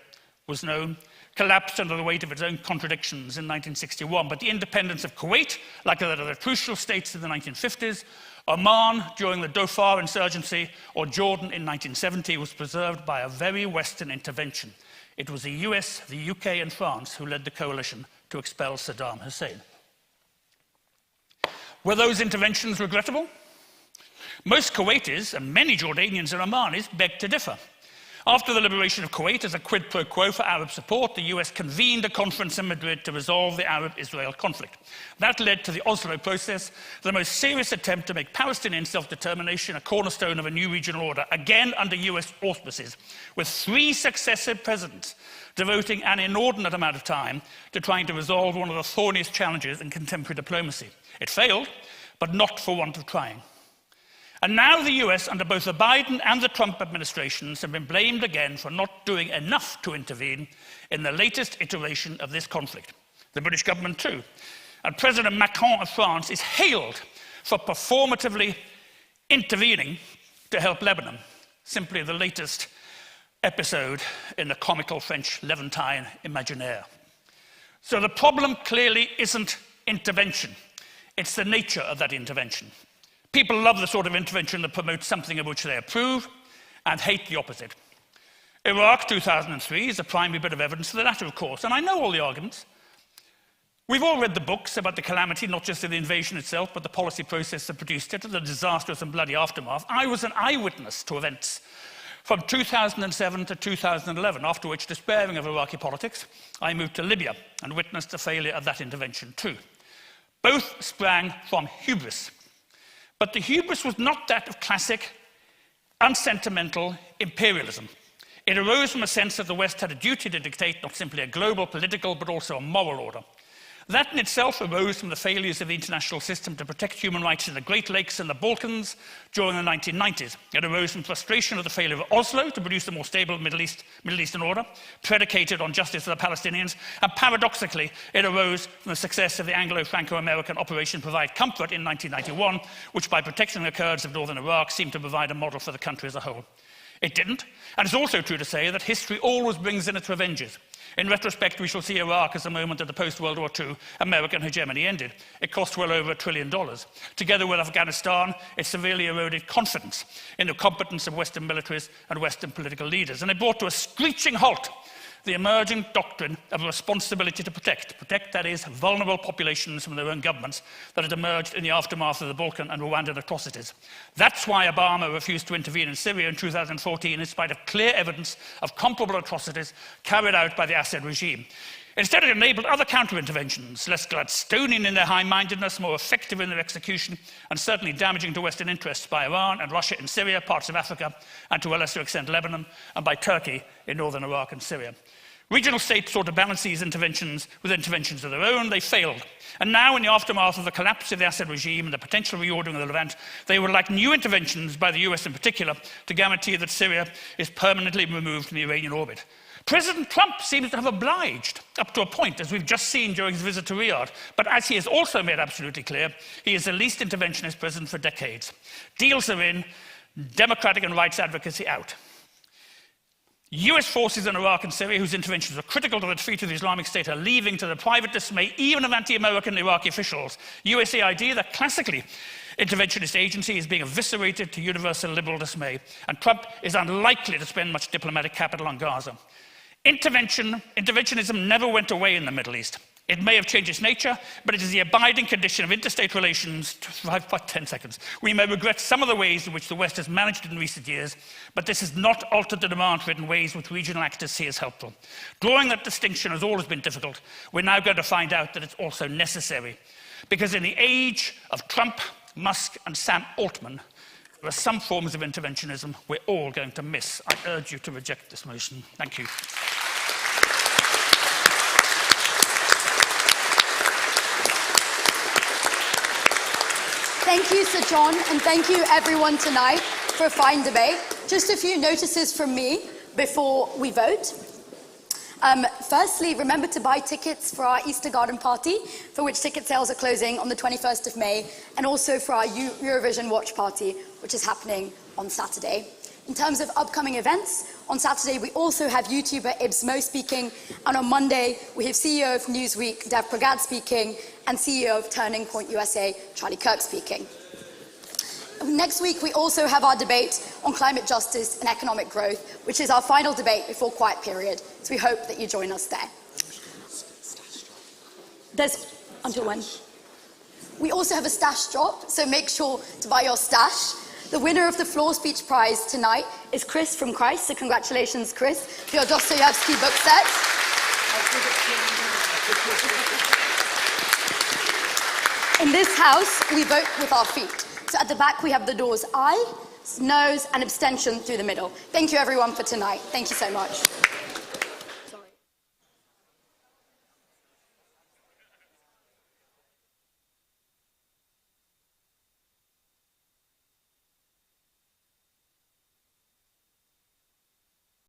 was known, collapsed under the weight of its own contradictions in 1961. But the independence of Kuwait, like that of the Trucial States in the 1950s, Oman during the Dhofar insurgency, or Jordan in 1970, was preserved by a very Western intervention. It was the US, the UK, and France who led the coalition to expel Saddam Hussein. Were those interventions regrettable? Most Kuwaitis and many Jordanians and Omanis beg to differ. After the liberation of Kuwait as a quid pro quo for Arab support, the US convened a conference in Madrid to resolve the Arab-Israel conflict. That led to the Oslo process, the most serious attempt to make Palestinian self-determination a cornerstone of a new regional order, again under US auspices, with 3 successive presidents devoting an inordinate amount of time to trying to resolve one of the thorniest challenges in contemporary diplomacy. It failed, but not for want of trying. And now the US, under both the Biden and the Trump administrations, have been blamed again for not doing enough to intervene in the latest iteration of this conflict. The British government too. And President Macron of France is hailed for performatively intervening to help Lebanon. Simply the latest episode in the comical French Levantine Imaginaire. So the problem clearly isn't intervention. It's the nature of that intervention. People love the sort of intervention that promotes something of which they approve and hate the opposite. Iraq 2003 is a primary bit of evidence for the latter, of course, and I know all the arguments. We've all read the books about the calamity, not just of the invasion itself, but the policy process that produced it, and the disastrous and bloody aftermath. I was an eyewitness to events from 2007 to 2011, after which, despairing of Iraqi politics, I moved to Libya and witnessed the failure of that intervention too. Both sprang from hubris. But the hubris was not that of classic, unsentimental imperialism. It arose from a sense that the West had a duty to dictate not simply a global political, but also a moral order. That in itself arose from the failures of the international system to protect human rights in the Great Lakes and the Balkans during the 1990s. It arose from frustration of the failure of Oslo to produce a more stable Middle Eastern order, predicated on justice for the Palestinians, and paradoxically, it arose from the success of the Anglo-Franco-American Operation Provide Comfort in 1991, which by protecting the Kurds of northern Iraq seemed to provide a model for the country as a whole. It didn't, and it's also true to say that history always brings in its revenges. In retrospect, we shall see Iraq as the moment that the post-World War II American hegemony ended. It cost well over $1 trillion. Together with Afghanistan, it severely eroded confidence in the competence of Western militaries and Western political leaders, and it brought to a screeching halt the emerging doctrine of a responsibility to protect, that is, vulnerable populations from their own governments that had emerged in the aftermath of the Balkan and Rwandan atrocities. That's why Obama refused to intervene in Syria in 2014 in spite of clear evidence of comparable atrocities carried out by the Assad regime. Instead, it enabled other counter-interventions, less Gladstonian in their high-mindedness, more effective in their execution, and certainly damaging to Western interests by Iran and Russia in Syria, parts of Africa, and to a lesser extent Lebanon, and by Turkey in northern Iraq and Syria. Regional states sought to balance these interventions with interventions of their own. They failed. And now, in the aftermath of the collapse of the Assad regime and the potential reordering of the Levant, they would like new interventions by the US in particular to guarantee that Syria is permanently removed from the Iranian orbit. President Trump seems to have obliged, up to a point, as we've just seen during his visit to Riyadh. But as he has also made absolutely clear, he is the least interventionist president for decades. Deals are in, democratic and rights advocacy out. US forces in Iraq and Syria, whose interventions were critical to the defeat of the Islamic State, are leaving to the private dismay even of anti-American Iraqi officials. USAID, the classically interventionist agency, is being eviscerated to universal liberal dismay, and Trump is unlikely to spend much diplomatic capital on Gaza. Interventionism never went away in the Middle East. It may have changed its nature, but it is the abiding condition of interstate relations. For 10 seconds. We may regret some of the ways in which the West has managed it in recent years, but this has not altered the demand for it in ways which regional actors see as helpful. Drawing that distinction has always been difficult. We're now going to find out that it's also necessary. Because in the age of Trump, Musk, and Sam Altman, there are some forms of interventionism we're all going to miss. I urge you to reject this motion. Thank you. Thank you, Sir John, and thank you everyone tonight for a fine debate. Just a few notices from me before we vote. Firstly, remember to buy tickets for our Easter Garden Party, for which ticket sales are closing on the 21st of May, and also for our Eurovision Watch Party, which is happening on Saturday. In terms of upcoming events, on Saturday we also have YouTuber Ibs Mo speaking, and on Monday we have CEO of Newsweek, Dev Pragad speaking, and CEO of Turning Point USA, Charlie Kirk speaking. Next week we also have our debate on climate justice and economic growth, which is our final debate before quiet period, so we hope that you join us there. There's until when? We also have a stash drop, so make sure to buy your stash. The winner of the floor speech prize tonight is Chris from Christ, so congratulations, Chris, for your Dostoevsky book set. In this house, we vote with our feet. So at the back, we have the doors aye, noes, and abstention through the middle. Thank you, everyone, for tonight. Thank you so much.